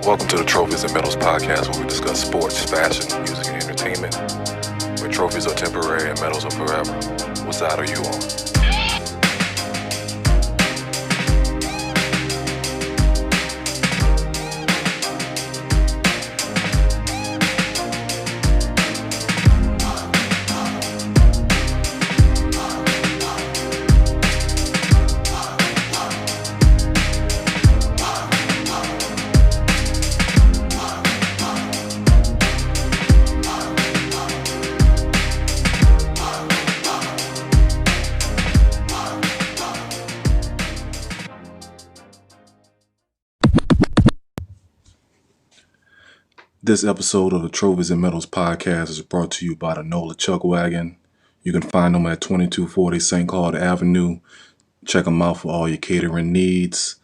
Welcome to the Trophyz and Medals podcast, where we discuss sports, fashion, music, and entertainment. Where trophies are temporary and medals are forever. What side are you on? This episode of the Trophyz and Medals podcast is brought to you by the NOLA Chuck Wagon. You can find them at 2240 St. Claude Avenue. Check them out for all your catering needs.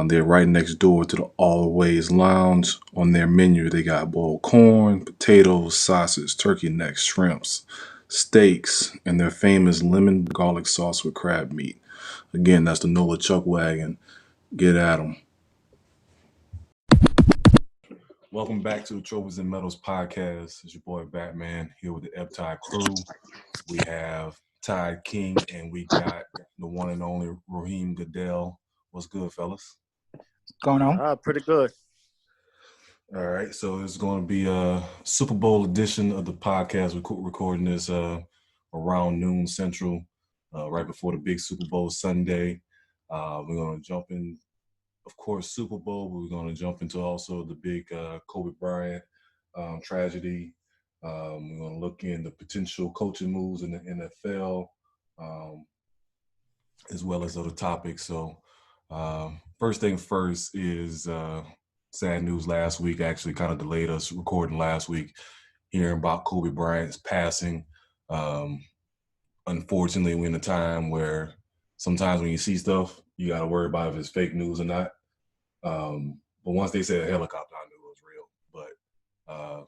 They're right next door to the Always Lounge. On their menu, they got boiled corn, potatoes, sausage, turkey necks, shrimps, steaks, and their famous lemon garlic sauce with crab meat. Again, that's the NOLA Chuck Wagon. Get at them. Welcome back to the Trophyz and Medals podcast. It's your boy Batman here with the Ebbtide Crew. We have Tide King and we got the one and only Raheem Goodell. What's good, fellas? Going on? Pretty good. All right, so it's going to be a Super Bowl edition of the podcast. We're recording this around noon Central, right before the big Super Bowl Sunday. We're going to jump in, of course, Super Bowl, but we're going to jump into also the big Kobe Bryant tragedy. We're going to look in the potential coaching moves in the NFL, as well as other topics. So first thing first is sad news last week. Actually kind of delayed us recording last week, hearing about Kobe Bryant's passing. Unfortunately, we're in a time where sometimes when you see stuff, you got to worry about if it's fake news or not. But once they said a helicopter, I knew it was real. But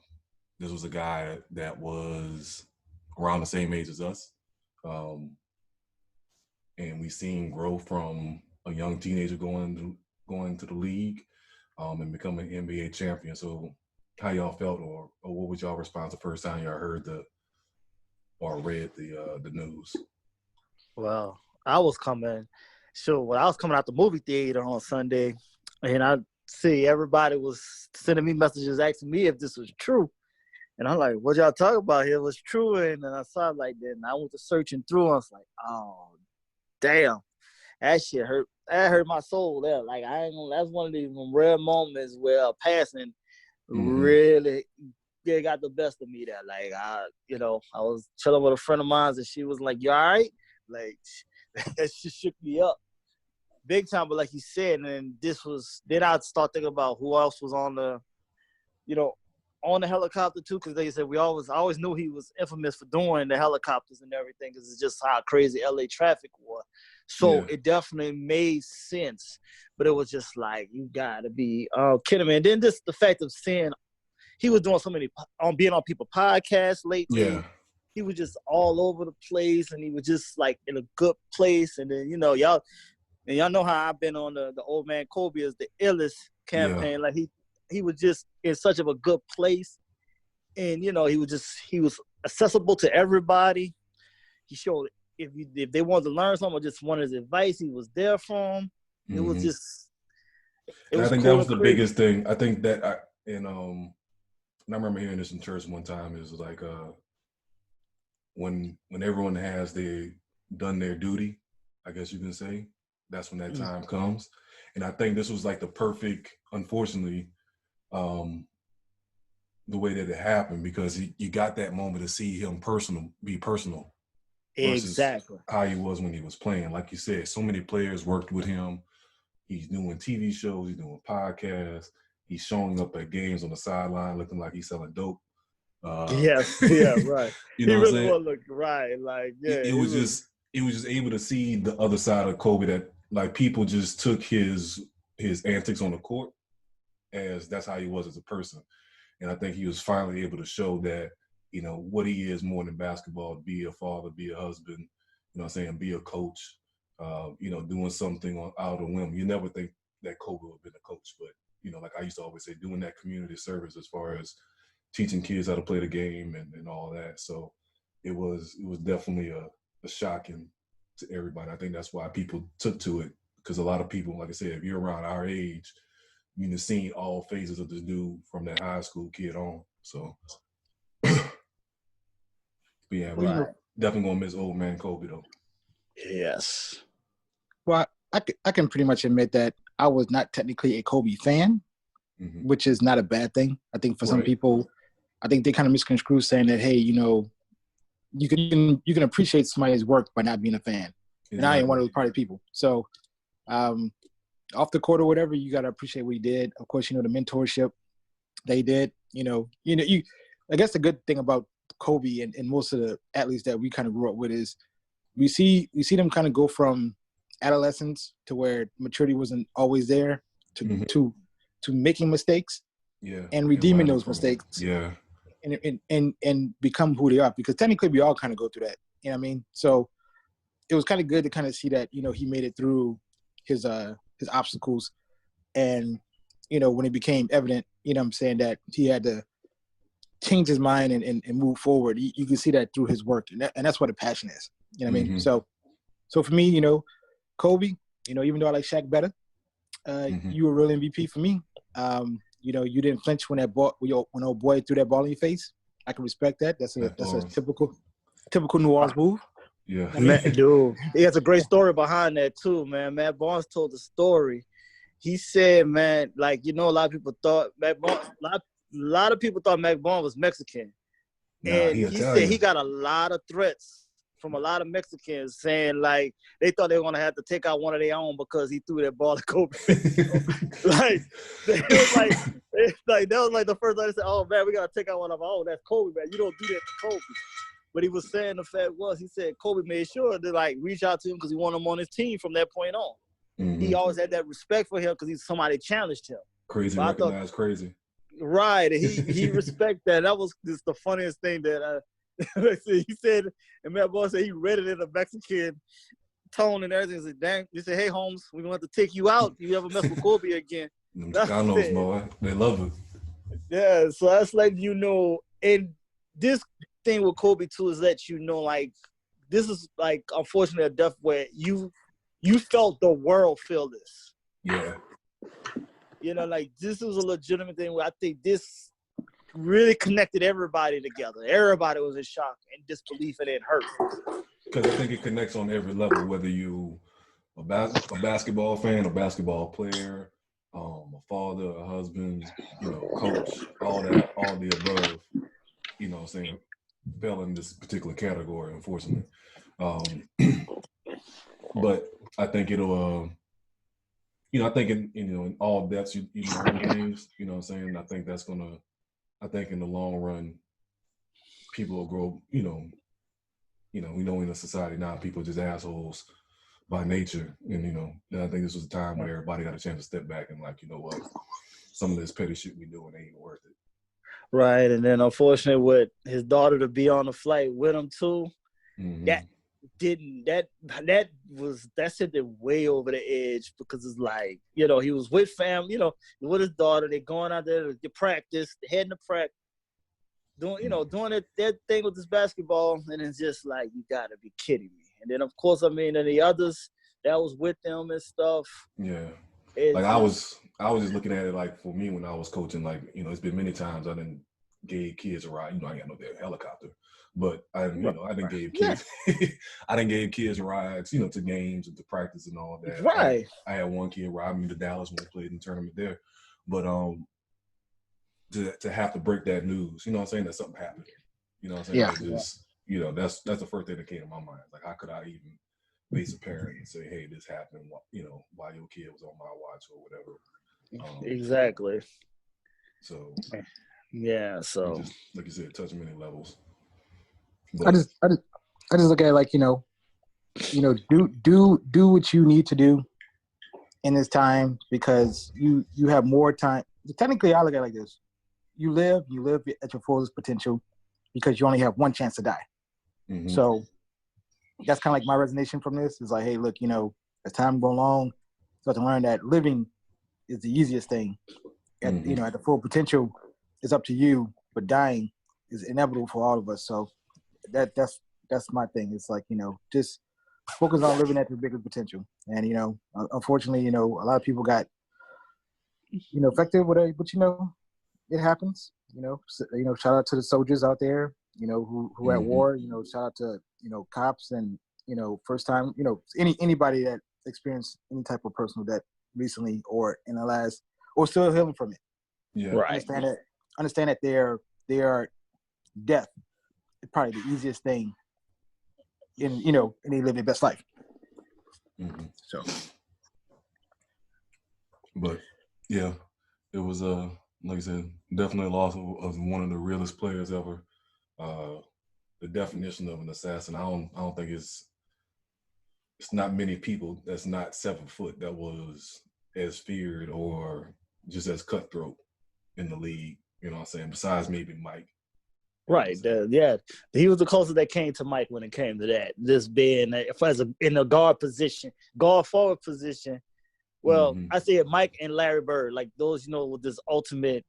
this was a guy that was around the same age as us. And we seen grow from a young teenager going to the league and becoming an NBA champion. So how y'all felt or what was y'all response the first time y'all heard read the news? Well, I was coming out the movie theater on Sunday, and I see everybody was sending me messages asking me if this was true. And I'm like, what y'all talking about here was true? And then I saw it like that, and I went to searching through, and I was like, oh, damn. That shit hurt. That hurt my soul there. Like, that's one of these rare moments where a passing really got the best of me there. Like, I was chilling with a friend of mine, and she was like, you all right? Like, that shit shook me up big time. But like you said, and then I'd start thinking about who else was on the helicopter too, because they said I always knew he was infamous for doing the helicopters and everything, because it's just how crazy LA traffic was. So It definitely made sense, but it was just like, you gotta be kidding me. And then just the fact of seeing he was doing so many being on people's podcasts lately. Yeah. He was just all over the place, and he was just like in a good place. And then y'all know how I've been on the Old Man Kobe is the illest campaign. Yeah. Like he was just in such of a good place, and he was accessible to everybody. He showed if they wanted to learn something or just wanted his advice, he was there for them. It was just. I think that was the biggest thing. I think that I remember hearing this in church one time. Is like when everyone has done their duty, I guess you can say, that's when that time comes. And I think this was like the perfect, unfortunately, the way that it happened, because you got that moment to see him be personal. Exactly. How he was when he was playing. Like you said, so many players worked with him. He's doing TV shows, he's doing podcasts, he's showing up at games on the sideline looking like he's selling dope. Yes, yeah, right. You know, he really was looking right. Like, yeah. It was just able to see the other side of Kobe, that like people just took his antics on the court as that's how he was as a person. And I think he was finally able to show that, what he is more than basketball, be a father, be a husband, be a coach, doing something out of the whim. You never think that Kobe would have been a coach. But, you know, like I used to always say, doing that community service as far as teaching kids how to play the game and all that. So it was definitely a shocking to everybody. I think that's why people took to it, because a lot of people, like I said, if you're around our age, you've seen all phases of this dude from that high school kid on. So, but yeah, we definitely gonna miss old man Kobe though. Yes. Well, I can pretty much admit that I was not technically a Kobe fan, which is not a bad thing. I think for some people, I think they kind of misconstrue saying that, hey, you know, you can appreciate somebody's work by not being a fan. Exactly. And I ain't one of those part of people. So off the court or whatever, you got to appreciate what he did. Of course, you know, the mentorship they did. I guess the good thing about Kobe and most of the athletes that we kind of grew up with is we see them kind of go from adolescence to where maturity wasn't always there to making mistakes and redeeming those mistakes and become who they are, because technically we all kind of go through that, you know what I mean? So it was kind of good to kind of see that, you know, he made it through his obstacles, and, you know, when it became evident, you know what I'm saying, that he had to change his mind and move forward, you can see that through his work, and that's what a passion is, you know what I mean? So for me, you know, Kobe, you know, even though I like Shaq better, you were real MVP for me. You know, you didn't flinch when old boy threw that ball in your face. I can respect that. That's a typical New Orleans move. Yeah, dude, he has a great story behind that too, man. Matt Barnes told the story. He said, man, like, you know, a lot of people thought Matt Barnes was Mexican, and he said he got a lot of threats from a lot of Mexicans saying, like, they thought they were going to have to take out one of their own because he threw that ball to Kobe. Like, that was like the first time they said, oh, man, we got to take out one of our own. That's Kobe, man. You don't do that to Kobe. But he was saying the fact was, he said Kobe made sure to, like, reach out to him because he wanted him on his team from that point on. He always had that respect for him because he's somebody challenged him. Crazy, recognized crazy. Right. He respect that. That was just the funniest thing that he said, and Matt Barnes said he read it in a Mexican tone and everything. He said, dang, he said, hey, Holmes, we're going to have to take you out if you ever mess with Kobe again. Chicanos, boy. They love it. Yeah, so that's like, you know, and this thing with Kobe, too, is that, you know, like, this is, like, unfortunately a death where you felt the world feel this. Yeah. You know, like, this was a legitimate thing where I think this really connected everybody together. Everybody was in shock and disbelief, and it hurt. Because I think it connects on every level, whether you a basketball fan, a basketball player, a father, a husband, you know, coach, all the above, you know what I'm saying, fell in this particular category, unfortunately. But I think it'll, you know, I think in all depths you learn things, you know what I'm saying? I think in the long run, people will grow, you know, we know in a society now, people are just assholes by nature. And, you know, I think this was a time where everybody got a chance to step back and, like, you know what, some of this petty shit we doing ain't worth it. Right. And then unfortunately with his daughter to be on the flight with him too, that sent it way over the edge, because it's like, you know, he was with family, you know, with his daughter, they're going out there to practice, heading to practice, doing that thing with this basketball, and it's just like, you gotta be kidding me. And then of course, I mean, and the others that was with them and stuff. Yeah. Like I was just looking at it like, for me when I was coaching, like, you know, it's been many times I done gave kids a ride. You know, I ain't got no damn helicopter, but I done gave kids I done gave kids rides, you know, to games and to practice and all that. Right. I had one kid ride me to Dallas when we played in the tournament there. But to have to break that news, you know what I'm saying, that something happened. You know what I'm saying? Yeah. Just, you know, that's the first thing that came to my mind. Like, how could I even face a parent and say, hey, this happened, you know, while your kid was on my watch or whatever. Exactly. So yeah, so just, like you said, touch many levels. But I just look at it like, you know, do what you need to do in this time, because you have more time. Technically, I look at it like this: you live at your fullest potential, because you only have one chance to die. Mm-hmm. So that's kind of like my resignation from this. Is like, hey, look, you know, as time goes along, start to learn that living is the easiest thing. At the full potential, it's up to you, but dying is inevitable for all of us. So that's my thing. It's like, just focus on living at your biggest potential. And unfortunately, a lot of people got affected with it, but it happens. Shout out to the soldiers out there, who at war. Shout out to cops and first time, anybody that experienced any type of personal death recently or in the last, or still healing from it. Yeah, right. Understand that their death is probably the easiest thing and they live their best life. So, but yeah, it was like I said, definitely a loss of one of the realest players ever. The definition of an assassin, I don't think it's not many people that's not 7 foot that was as feared or just as cutthroat in the league. You know what I'm saying? Besides maybe Mike. Right. He was the closest that came to Mike when it came to that. This being in a guard forward position. Well, I said Mike and Larry Bird, like those, with this ultimate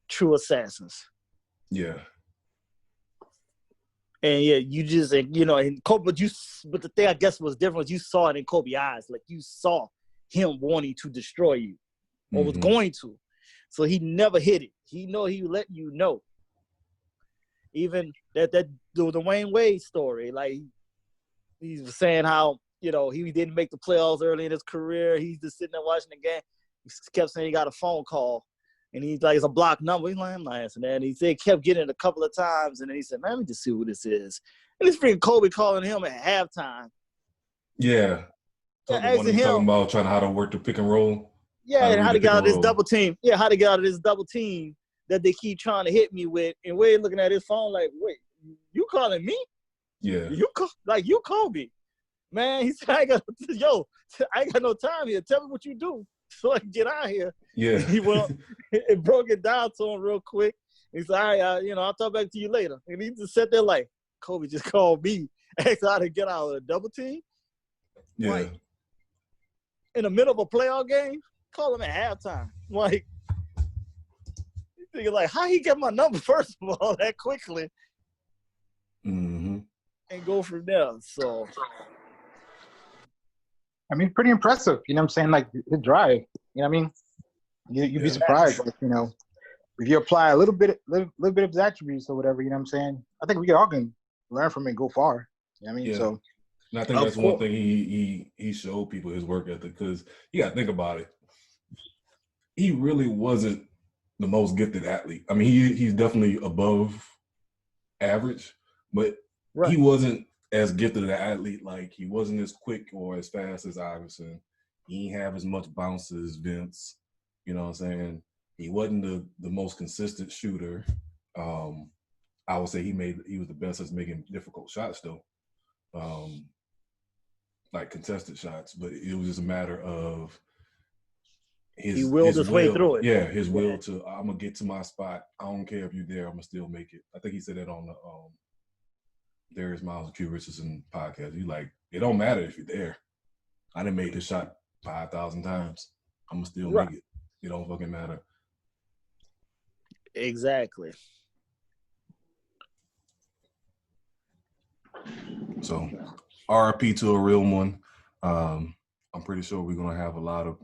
true assassins. Yeah. And yeah, you just, and Kobe, but the thing I guess was different was you saw it in Kobe's eyes. Like you saw him wanting to destroy you or was going to. So he never hit it. He would let you know. Even the Dwayne Wade story, like he was saying how, he didn't make the playoffs early in his career. He's just sitting there watching the game. He kept saying he got a phone call. And he's like, it's a blocked number. He's like, I'm not answering that. And he said he kept getting it a couple of times. And then he said, man, let me just see who this is. And it's freaking Kobe calling him at halftime. Yeah. Talking about trying how to work the pick and roll. Yeah, and how to get out of this double team. Yeah, how to get out of this double team that they keep trying to hit me with. And Wade looking at his phone like, wait, you calling me? Yeah. You Kobe. Man, he said, I ain't got no time here. Tell me what you do so I can get out of here. Yeah. He went and broke it down to him real quick. He said, all right, I'll talk back to you later. And he just sat there like, Kobe just called me, asked how to get out of the double team. Yeah. Like, in the middle of a playoff game, call him at halftime. Like, you thinking like, how he get my number first of all that quickly? And go from there. So, I mean, pretty impressive. You know what I'm saying? Like the drive. You know what I mean? You'd be surprised, like, if you apply a little bit of his attributes or whatever. You know what I'm saying? I think we all can learn from it and go far. You know what I mean? Yeah. So, and I think that's one thing he showed people, his work ethic, because you got to think about it. He really wasn't the most gifted athlete. I mean, he's definitely above average, but he wasn't as gifted an athlete. Like, he wasn't as quick or as fast as Iverson. He didn't have as much bounce as Vince. You know what I'm saying? He wasn't the most consistent shooter. I would say he was the best at making difficult shots though. Like contested shots, but it was just a matter of he willed his way through it. Yeah, his will to, I'm gonna get to my spot. I don't care if you're there, I'm gonna still make it. I think he said that on the Darius Miles and Q Richardson podcast. He's like, it don't matter if you're there. I done made this shot 5,000 times. I'm gonna still make it. It don't fucking matter. Exactly. So, RIP to a real one. I'm pretty sure we're gonna have a lot of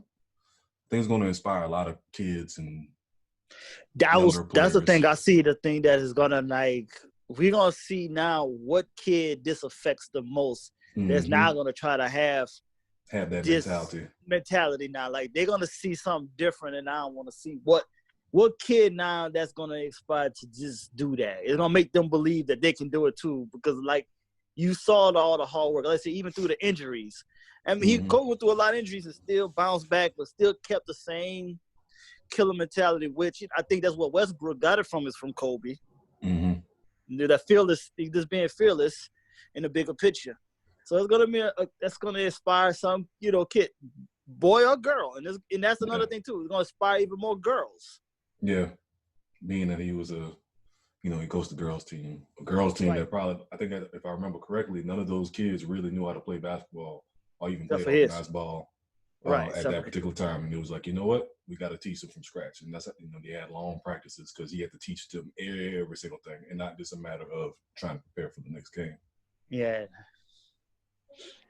things going to inspire a lot of kids and that's the thing I see. The thing that is gonna, like, we're gonna see now what kid this affects the most. That's now gonna try to have that mentality now. Like, they're gonna see something different, and I don't want to see what kid now that's gonna inspire to just do that. It's gonna make them believe that they can do it too, because like you saw all the hard work. Let's say even through the injuries. I mean, he went through a lot of injuries and still bounced back, but still kept the same killer mentality, which I think that's what Westbrook got it from, is from Kobe. That fearless, just being fearless in the bigger picture. So it's gonna be that's gonna inspire some, kid, boy or girl, and that's another thing too. It's gonna inspire even more girls. Yeah, being that he was he coached the girls team, that probably, I think that if I remember correctly, none of those kids really knew how to play basketball or even play basketball Right. at that particular time. And it was like, you know what? We got to teach them from scratch. And that's, they had long practices because he had to teach them every single thing and not just a matter of trying to prepare for the next game. Yeah.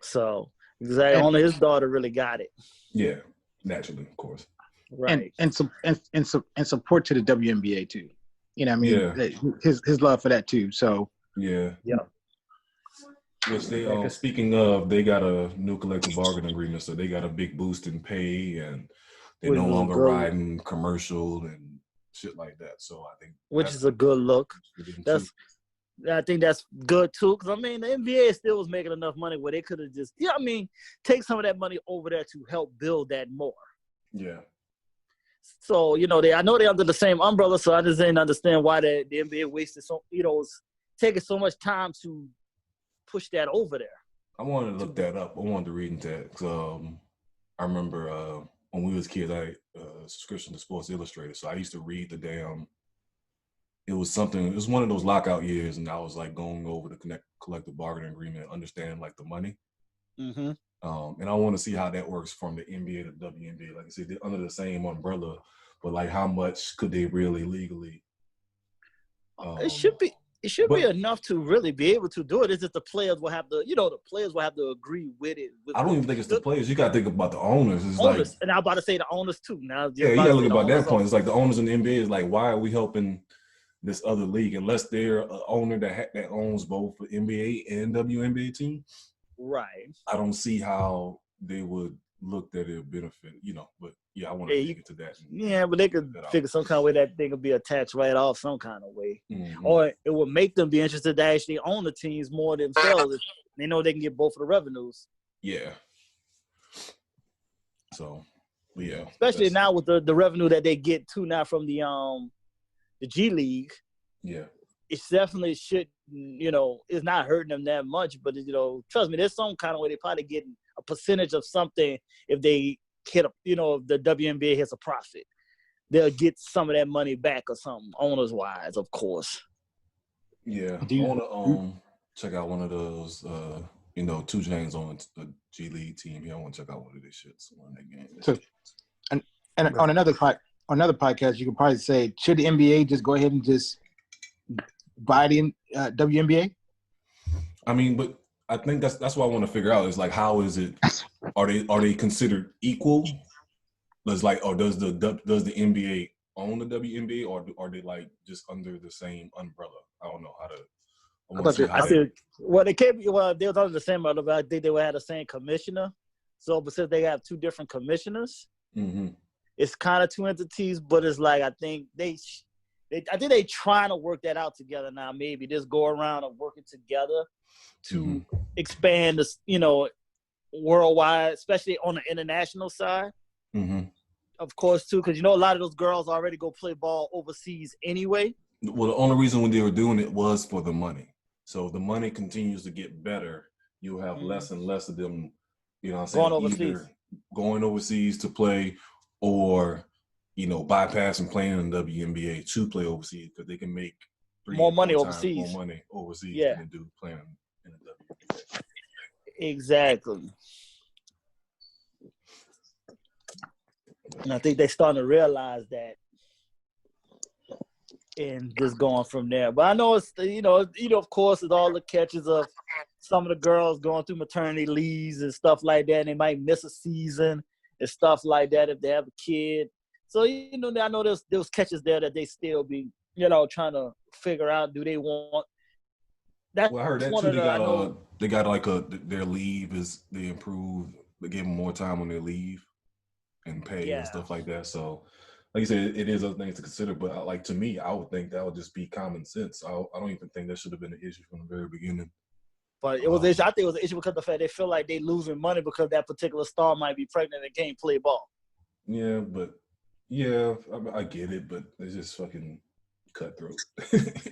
So, exactly. Only his daughter really got it. Yeah, naturally, of course. Right. And support to the WNBA too. You know what I mean? Yeah. His love for that too. So yeah. Which they speaking of, they got a new collective bargaining agreement, so they got a big boost in pay, and they're no longer riding commercial and shit like that. So I think is a good look. I think that's good too, because I mean the NBA still was making enough money where they could have just take some of that money over there to help build that more. Yeah. So I know they're under the same umbrella, so I just didn't understand why the NBA wasted was taking so much time to push that over there. I wanted to look that up. I wanted to read into that because I remember when we was kids, I had a subscription to Sports Illustrated, so I used to read the damn. It was one of those lockout years, and I was like going over the collective bargaining agreement, understand like the money. Mm-hmm. And I want to see how that works from the NBA to WNBA. Like I said, they're under the same umbrella, but like how much could they really legally? It should be enough to really be able to do it. It's just the players will have to, agree with it. I don't even think it's the players. You got to think about the owners. It's owners, like, and I'm about to say the owners too. Now, yeah, you got to look about that point. It's like the owners in the NBA is like, why are we helping this other league unless they're an owner that owns both the NBA and WNBA team? Right. I don't see how they would look that it benefit, but yeah, I want to dig into that. But they could figure some kind of way that thing could be attached right off some kind of way. Mm-hmm. Or it would make them be interested to actually own the teams more themselves if they know they can get both of the revenues. Yeah. So, yeah. Especially now with the revenue that they get too now from the G League. Yeah. It definitely should, it's not hurting them that much, but, trust me, there's some kind of way they probably getting a percentage of something if they hit, if the WNBA hits a profit. They'll get some of that money back or something, owners-wise, of course. Yeah. I want to check out one of those, 2 Chainz on the G League team. Yeah, I want to check out one of these shits on that game. So, and on another podcast, you could probably say, should the NBA just go ahead and just buy the WNBA? I mean, but I think that's what I want to figure out is like, how is it? Are they considered equal? Does does the NBA own the WNBA, or are they like just under the same umbrella? I don't know how to. They can't be. Well, they were under the same umbrella, but I think they would have the same commissioner. So, but since they have 2 different commissioners, it's kind of 2 entities. But it's like I think they trying to work that out together now. Maybe just go around and working together to expand this, worldwide, especially on the international side. Of course, too, because a lot of those girls already go play ball overseas anyway. Well, the only reason when they were doing it was for the money. So the money continues to get better. You'll have less and less of them, either going overseas to play or, bypassing playing in the WNBA to play overseas because they can make more money overseas. More money overseas than they do playing in the WNBA. Exactly. And I think they're starting to realize that and just going from there. But I know it's, of course, it's all the catches of some of the girls going through maternity leaves and stuff like that. And they might miss a season and stuff like that if they have a kid. So, I know there's catches there that they still be, trying to figure out, do they want. Well, I heard that too. They got their leave is, they improved. They gave them more time on their leave and pay and stuff like that. So, like you said, it is other things to consider. But to me, I would think that would just be common sense. I don't even think that should have been an issue from the very beginning. But it was I think it was an issue because of the fact they feel like they losing money because that particular star might be pregnant and can't play ball. Yeah, but I get it, but it's just fucking cutthroat.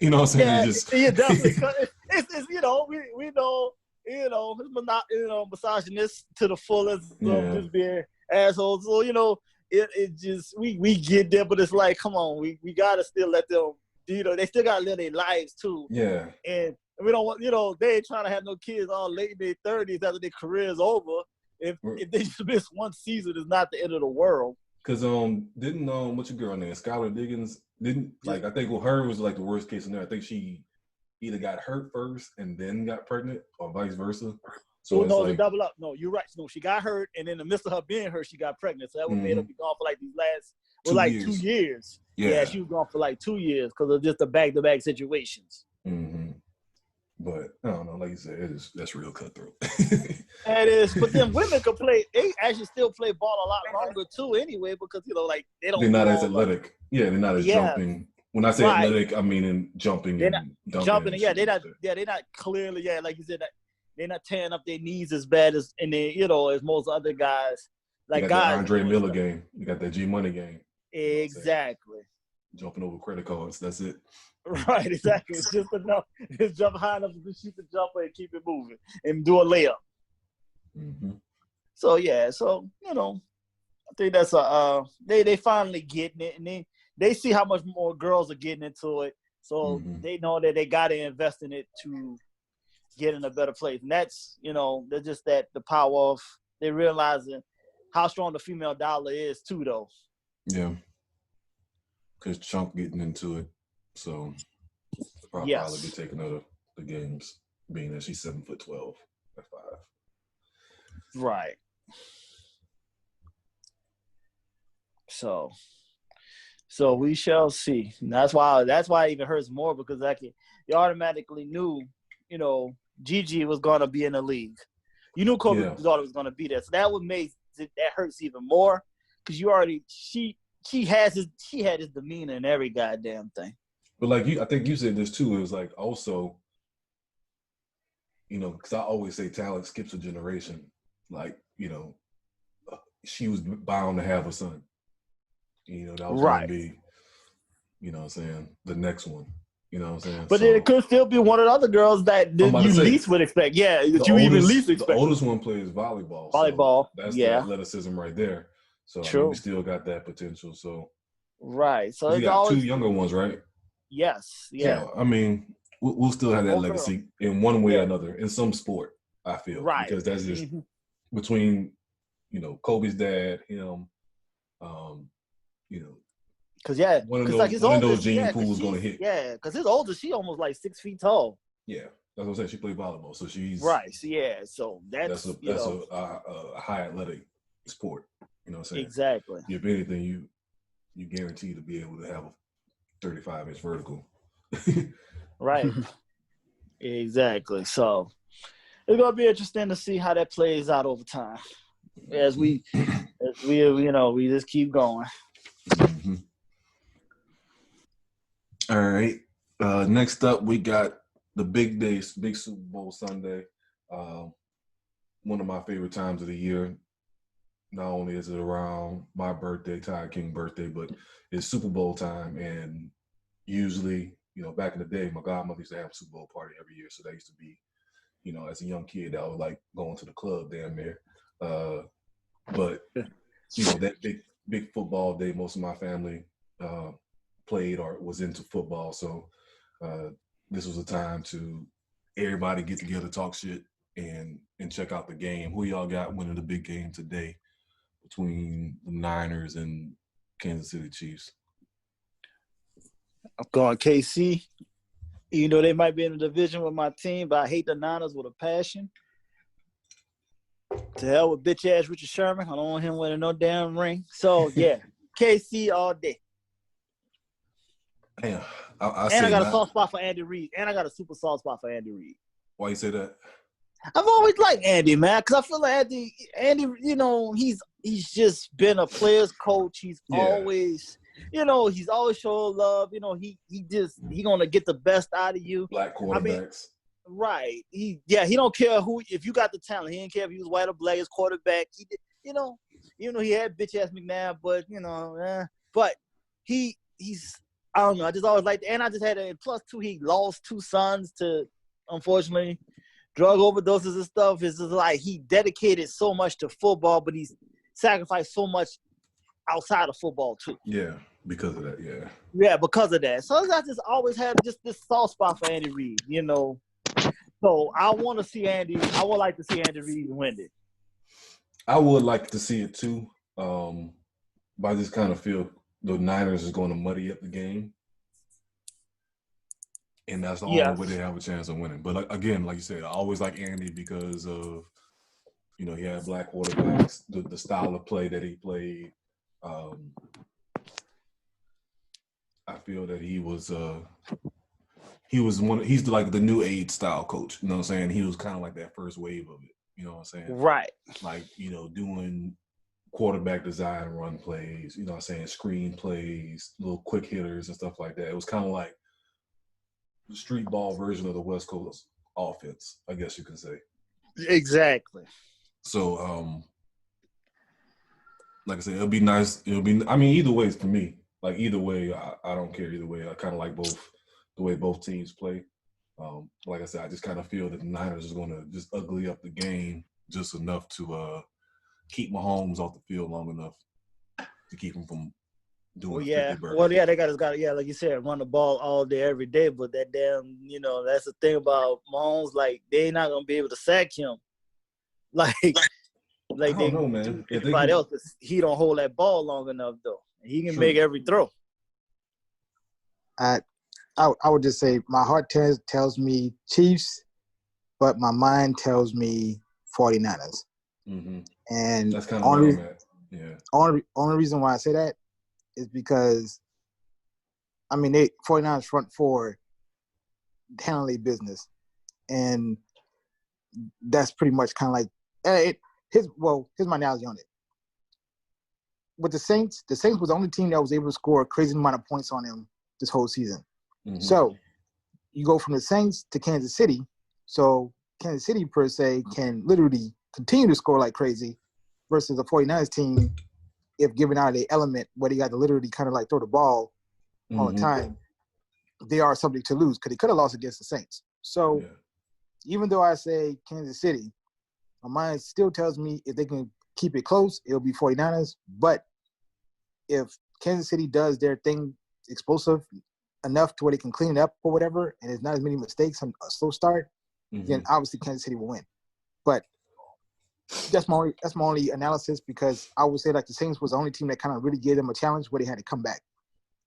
You know what I'm saying? Yeah, it's definitely. It's we know it's misogynist to the fullest. Just being assholes. So it just we get there, but it's like, come on, we gotta still let them. They still gotta live their lives too. Yeah. And we don't want, they ain't trying to have no kids all late in their 30s after their career's over. if they just miss one season, it's not the end of the world. Because didn't what's your girl name? Skylar Diggins didn't like. I think her was like the worst case scenario. I think she either got hurt first and then got pregnant, or vice versa. So no, it's a double up. No, you're right. No, she got hurt, and in the midst of her being hurt, she got pregnant. So that would made her be gone for like these last 2 years. Yeah, she was gone for like 2 years because of just the back-to-back situations. Mm-hmm. But I don't know, like you said, that's real cutthroat. It is, but then women can play. They actually still play ball a lot longer too, anyway, because like they're not as athletic. Like, they're not as jumping. When I say athletic, I mean in jumping and dunking. Jumping, they're not clearly, like you said, they're not tearing up their knees as bad as as most other guys. Like you got that Andre Miller game, you got that G Money game. Exactly. Jumping over credit cards, that's it. Right, exactly. It's just enough. Just jump high enough to shoot the jumper and keep it moving and do a layup. Mm-hmm. So I think that's they finally getting it, and they see how much more girls are getting into it. So they know that they got to invest in it to get in a better place. And that's they're just the power of they realizing how strong the female dollar is too, though. Yeah, because Chunk getting into it. So probably be taking out the games, being that she's 7'12" at 5. Right. So we shall see. And that's why it even hurts more, because you automatically knew, Gigi was gonna be in the league. You knew Kobe's daughter was gonna be there, so that would make that hurts even more, because you already she had his demeanor in every goddamn thing. But like I think you said this too. It was like also, because I always say talent skips a generation. Like, she was bound to have a son. That was going to be, what I'm saying, the next one. You know what I'm saying? But then it could still be one of the other girls that you least would expect. Yeah, that you even least expect. The oldest one plays volleyball. So that's the athleticism right there. So I mean, we still got that potential. So right. So you got 2 younger ones, right? Yes. Yeah. So, I mean, we'll still have that legacy in one way or another in some sport, I feel. Right. Because that's just between, Kobe's dad, him, because one of those gene pools going to hit. Yeah, because his oldest, she almost like 6 feet tall. Yeah, that's what I'm saying. She played volleyball, so she's right. So, so that's a high athletic sport. You know what I'm saying? Exactly. If anything, you guarantee to be able to have a 35-inch vertical. Right. Exactly. So it's gonna be interesting to see how that plays out over time as we just keep going. Mm-hmm. All right. Next up, we got the big Super Bowl Sunday. One of my favorite times of the year. Not only is it around my birthday, Ty King birthday, but it's Super Bowl time. And usually, back in the day, my godmother used to have a Super Bowl party every year. So that used to be, as a young kid, I was like going to the club damn near. But, that big football day, most of my family played or was into football. So this was a time to everybody get together, talk shit, and check out the game. Who y'all got winning the big game today between the Niners and Kansas City Chiefs? I'm going KC. They might be in the division with my team, but I hate the Niners with a passion. To hell with bitch-ass Richard Sherman. I don't want him winning no damn ring. So, yeah, KC all day. Damn. I got a soft spot for Andy Reid. And I got a super soft spot for Andy Reid. Why you say that? I've always liked Andy, man, because I feel like Andy, he's just been a player's coach. He's always, he's always showing love. He gonna get the best out of you. Black quarterbacks. Right. He don't care if you got the talent. He didn't care if he was white or black. His quarterback. He did, he had bitch ass McNabb, but but he's I don't know. I just always liked, and I just had plus 2. He lost 2 sons to, unfortunately, drug overdoses and stuff. It's just like he dedicated so much to football, but he's sacrificed so much outside of football too. Yeah, because of that. Yeah. Yeah, because of that. So I just always had just this soft spot for Andy Reid. So I want to see Andy. I would like to see Andy Reid win it. I would like to see it too. But I just kind of feel the Niners is going to muddy up the game. And that's the only way they have a chance of winning. But again, like you said, I always like Andy because of, he had black quarterbacks, the style of play that he played. I feel that he's like the new age style coach. You know what I'm saying? He was kind of like that first wave of it. You know what I'm saying? Right. Like, doing quarterback design run plays, you know what I'm saying, screen plays, little quick hitters and stuff like that. It was kind of like the street ball version of the West Coast offense, I guess you could say. Exactly. So, like I said, it'll be nice. Either way for me. Like, either way, I don't care either way. I kind of like the way both teams play. Like I said, I just kind of feel that the Niners is going to just ugly up the game just enough to keep Mahomes off the field long enough to keep him from doing 50 burgers. They got like you said, run the ball all day, every day. But that damn, that's the thing about Mahomes. Like, they're not gonna be able to sack him. Like I don't know, man. Everybody else, he don't hold that ball long enough though. He can make every throw. I would just say my heart tells me Chiefs, but my mind tells me 49ers. Mm-hmm. And that's kind of where I'm at. Yeah. Only reason why I say that is because, 49ers front four handle their business, and that's pretty much kind of like here's my analogy on it. With the Saints was the only team that was able to score a crazy amount of points on them this whole season. Mm-hmm. So you go from the Saints to Kansas City. So Kansas City per se can literally continue to score like crazy versus the 49ers team, if given out the element where they got to literally kind of like throw the ball all the time, they are subject to lose because they could have lost against the Saints. So even though I say Kansas City, my mind still tells me if they can keep it close, it'll be 49ers. But if Kansas City does their thing explosive enough to where they can clean it up or whatever, and there's not as many mistakes on a slow start, then obviously Kansas City will win. But that's my only analysis, because I would say like the Saints was the only team that kind of really gave them a challenge where they had to come back.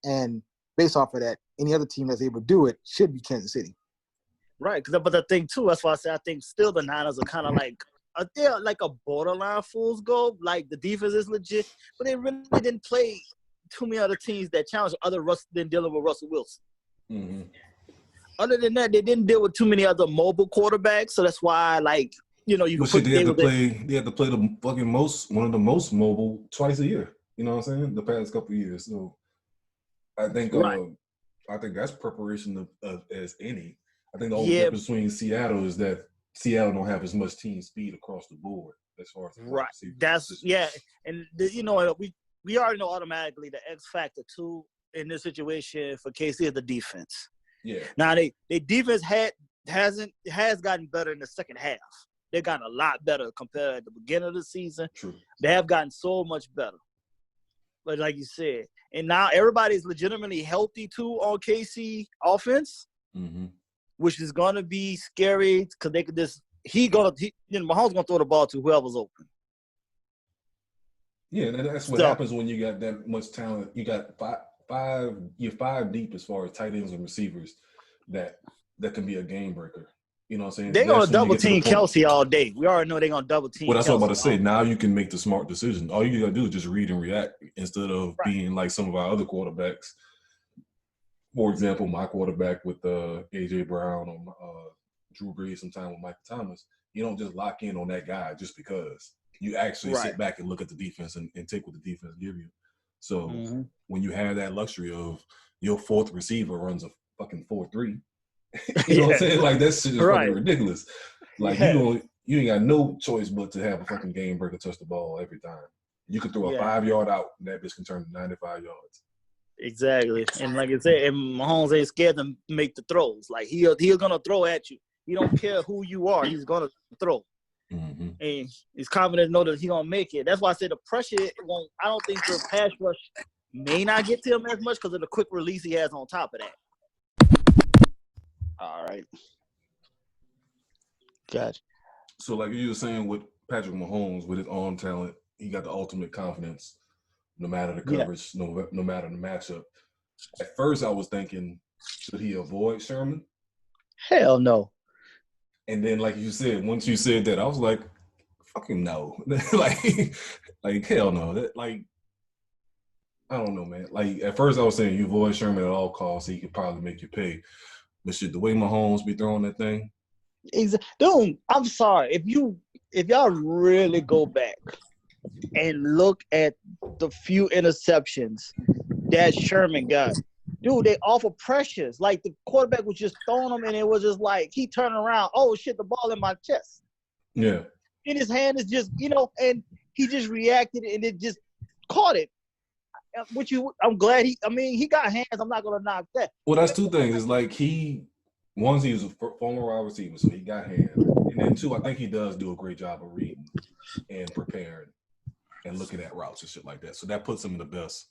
And based off of that, any other team that's able to do it should be Kansas City. Right, but the thing too, that's why I say I think still the Niners are kind of like they're like a borderline fool's gold. Like, the defense is legit, but they really didn't play too many other teams that challenged other than dealing with Russell Wilson. Mm-hmm. Other than that, they didn't deal with too many other mobile quarterbacks, so that's why, like, you can put. They had to play the fucking one of the most mobile twice a year. You know what I'm saying? The past couple of years. So I think I think that's preparation of as any. I think the only difference between Seattle is that Seattle don't have as much team speed across the board as far as and we already know automatically the X factor too in this situation for KC is the defense. Yeah. Now they defense has gotten better in the second half. They've gotten a lot better compared to the beginning of the season. True. They have gotten so much better. But like you said, and now everybody's legitimately healthy too on KC offense. Mm-hmm. Which is gonna be scary because they could Mahomes gonna throw the ball to whoever's open. Yeah, that's what happens when you got that much talent. You got you're five deep as far as tight ends and receivers that can be a game breaker. You know what I'm saying? They're gonna double team Kelsey all day. We already know they're gonna double team. Well, that's what I'm about to say. Now you can make the smart decision. All you gotta do is just read and react instead of being like some of our other quarterbacks. For example, my quarterback with A.J. Brown or Drew Brees, sometime with Michael Thomas, you don't just lock in on that guy just because. You actually sit back and look at the defense and take what the defense give you. So when you have that luxury of your fourth receiver runs a fucking 4.3, you know what I'm saying? Like, that shit is fucking ridiculous. Like, you ain't got no choice but to have a fucking game breaker touch the ball every time. You could throw a 5-yard out and that bitch can turn to 95 yards. Exactly. And like I said, and Mahomes ain't scared to make the throws. Like, he's gonna throw at you. He don't care who you are. He's gonna throw. Mm-hmm. And he's confident to know that he's gonna make it. That's why I said the pressure won't. I don't think the pass rush may not get to him as much because of the quick release he has on top of that. All right. Gotcha. So, like you were saying with Patrick Mahomes with his arm talent, he got the ultimate confidence, no matter the coverage, no matter the matchup. At first, I was thinking, should he avoid Sherman? Hell no. And then, like you said, once you said that, I was like, fucking no. like hell no. That, like, I don't know, man. Like, at first I was saying you avoid Sherman at all costs, so he could probably make you pay. But shit, the way Mahomes be throwing that thing. Dude, I'm sorry. If y'all really go back and look at the few interceptions that Sherman got, dude, they offer pressures. Like, the quarterback was just throwing them, and it was just like, he turned around, oh shit, the ball in my chest. Yeah. In his hand is just, and he just reacted and it just caught it. I'm glad he got hands. I'm not gonna knock that. Well, that's two things. It's like one, he was a former wide receiver, so he got hands. And then two, I think he does do a great job of reading and preparing and looking at routes and shit like that. So that puts him in the best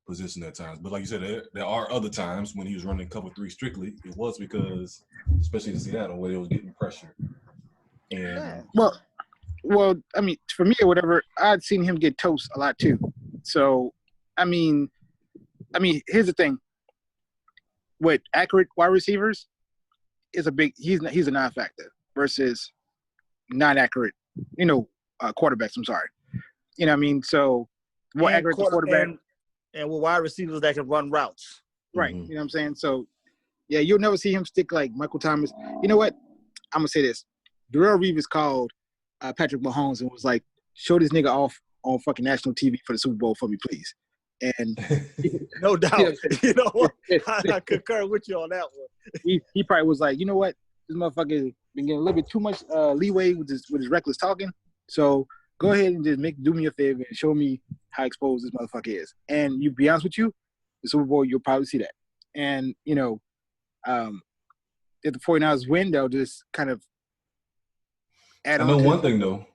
position at times. But like you said, there are other times when he was running cover 3 strictly. It was because, especially in Seattle, where they was getting pressure. And well, I mean, for me or whatever, I'd seen him get toast a lot too. So, I mean, here's the thing. With accurate wide receivers, is he's a non-factor versus non-accurate, quarterbacks. I'm sorry. You know what I mean? So, more accurate quarterback. And with wide receivers that can run routes. Right. Mm-hmm. You know what I'm saying? So, yeah, you'll never see him stick like Michael Thomas. You know what? I'm going to say this. Darrelle Revis called Patrick Mahomes and was like, show this nigga off on fucking national TV for the Super Bowl for me, please. And no doubt. You know what? I concur with you on that one. He probably was like, you know what? This motherfucker been getting a little bit too much leeway with his reckless talking. So go ahead and just do me a favor and show me how exposed this motherfucker is. And you be honest with you, the Super Bowl, you'll probably see that. And, if the 49ers win, they'll just kind of add on. I know one thing, though.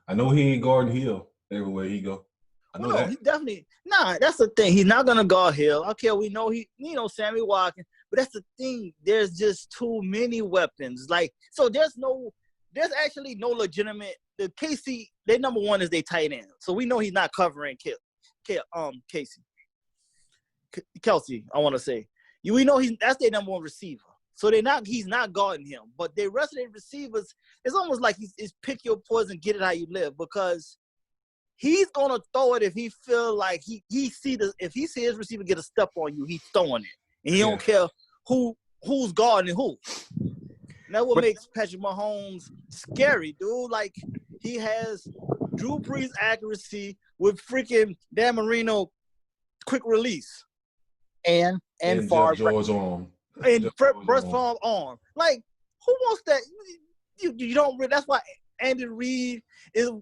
I know he ain't guarding Hill everywhere he go. I know that. He definitely – that's the thing. He's not going to guard Hill. Okay, we know Sammy Watkins. But that's the thing. There's just too many weapons. Like, so there's actually no legitimate – the KC, their number one is their tight end. So we know he's not covering Kelsey, I want to say. We know that's their number one receiver. So he's not guarding him. But the rest of their receivers, it's almost like it's pick your poison, get it how you live, because he's gonna throw it if he feel like if he see his receiver get a step on you, he's throwing it. And he don't care who's guarding who. And that's what makes Patrick Mahomes scary, dude. Like, he has Drew Brees accuracy with freaking Dan Marino quick release. And far George arm. And first farm arm. Like, who wants that? You don't. That's why Andy Reid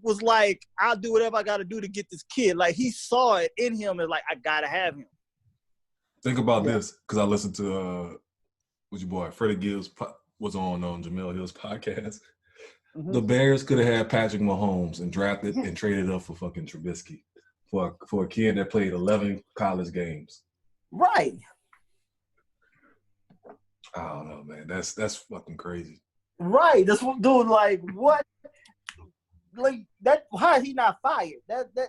was like, I'll do whatever I got to do to get this kid. Like, he saw it in him and like, I gotta have him. Think about this, because I listened to what's your boy Freddie Gibbs was on Jamel Hill's podcast. Mm-hmm. The Bears could have had Patrick Mahomes and drafted and traded up for fucking Trubisky for a kid that played 11 college games. Right. I don't know, man. That's fucking crazy. Right. That's what, dude. Like, what? Like that? How is he not fired? That the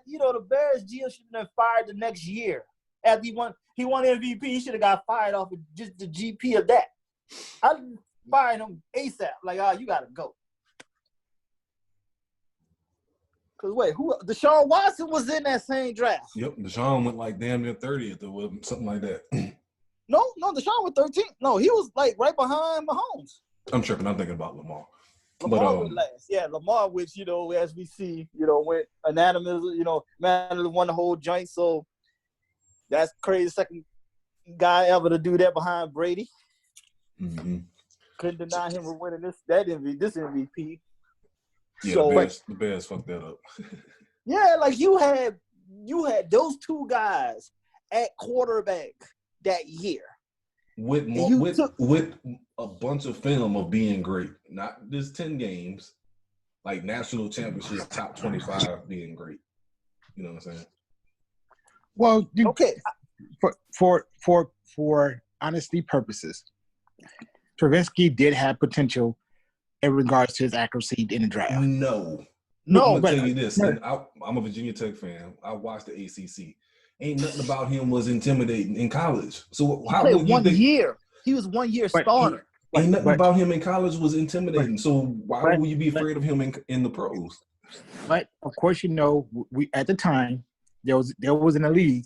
Bears GM should have been fired the next year after he won MVP. He should have got fired off of just the GP of that. I'd fire him ASAP. Like, you gotta go. Cause wait, Deshaun Watson was in that same draft. Yep, Deshaun went like damn near 30th or something like that. No, Deshaun was 13th. No, he was like right behind Mahomes. I'm tripping. I'm thinking about Lamar. Lamar went last. Yeah, Lamar, which, as we see, went unanimous, man won the whole joint. So that's crazy. Second guy ever to do that behind Brady. Mm-hmm. Couldn't deny him for winning this MVP. Yeah, so, the Bears fucked that up. Yeah, like you had those two guys at quarterback that year. With a bunch of film of being great. Not just 10 games, like national championships, top 25 being great. You know what I'm saying? Well, okay. For honesty purposes, Trubisky did have potential in regards to his accuracy in the draft. No. No, I'm gonna tell you this. And I'm a Virginia Tech fan. I watched the ACC. Ain't nothing about him was intimidating in college. So how would you think? Year. He was 1 year starter. Ain't nothing about him in college was intimidating. So why would you be afraid of him in the pros? But of course, we at the time there was in a league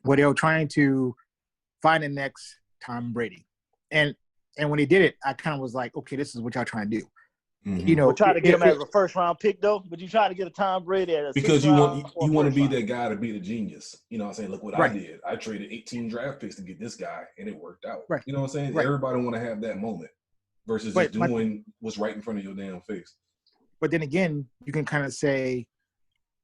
where they were trying to find the next Tom Brady, and when they did it, I kind of was like, okay, this is what y'all trying to do. Mm-hmm. We're trying to get him as a first round pick, though. But you trying to get a Tom Brady as because you want to be that guy to be the genius. You know what I'm saying? Look what I did. I traded 18 draft picks to get this guy, and it worked out. Right. You know what I'm saying? Right. Everybody want to have that moment versus just doing what's right in front of your damn face. But then again, you can kind of say,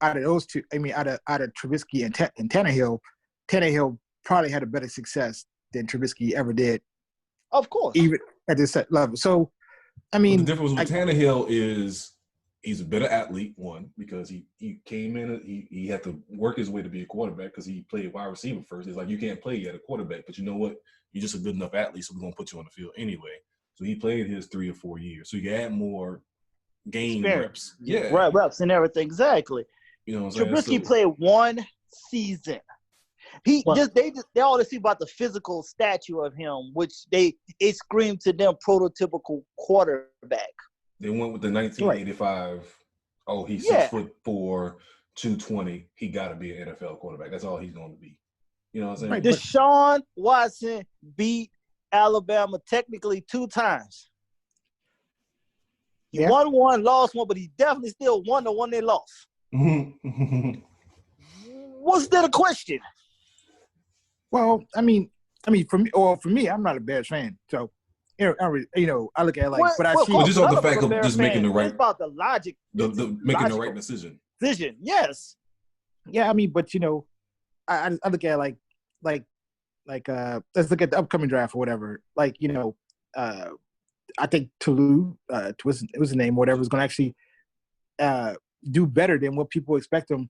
out of those two, out of Trubisky and Tannehill probably had a better success than Trubisky ever did. Of course, even at this level. So. The difference with Tannehill is he's a better athlete, one, because he came in, he had to work his way to be a quarterback because he played wide receiver first. It's like you can't play at a quarterback, but you know what? You're just a good enough athlete, so we're going to put you on the field anyway. So he played his 3 or 4 years. So you add more game reps. Yeah. Right, reps and everything. Exactly. You know what I'm saying? Trubisky played 1 season. They all see about the physical stature of him, which it screamed to them prototypical quarterback. They went with the 1985. Oh, he's 6'4", 220. He got to be an NFL quarterback. That's all he's going to be. You know what I'm saying? Deshaun Watson beat Alabama technically 2 times. He won 1, lost 1, but he definitely still won the one they lost. What's that a question? Well, for me, I'm not a Bears fan, so I look at it like, but I see. But just on the fact of just making the right. It's about the logic. Making the right decision. Yes. Yeah, but I look at it like let's look at the upcoming draft or whatever. I think Toulouse, it was the name, whatever, is going to actually do better than what people expect him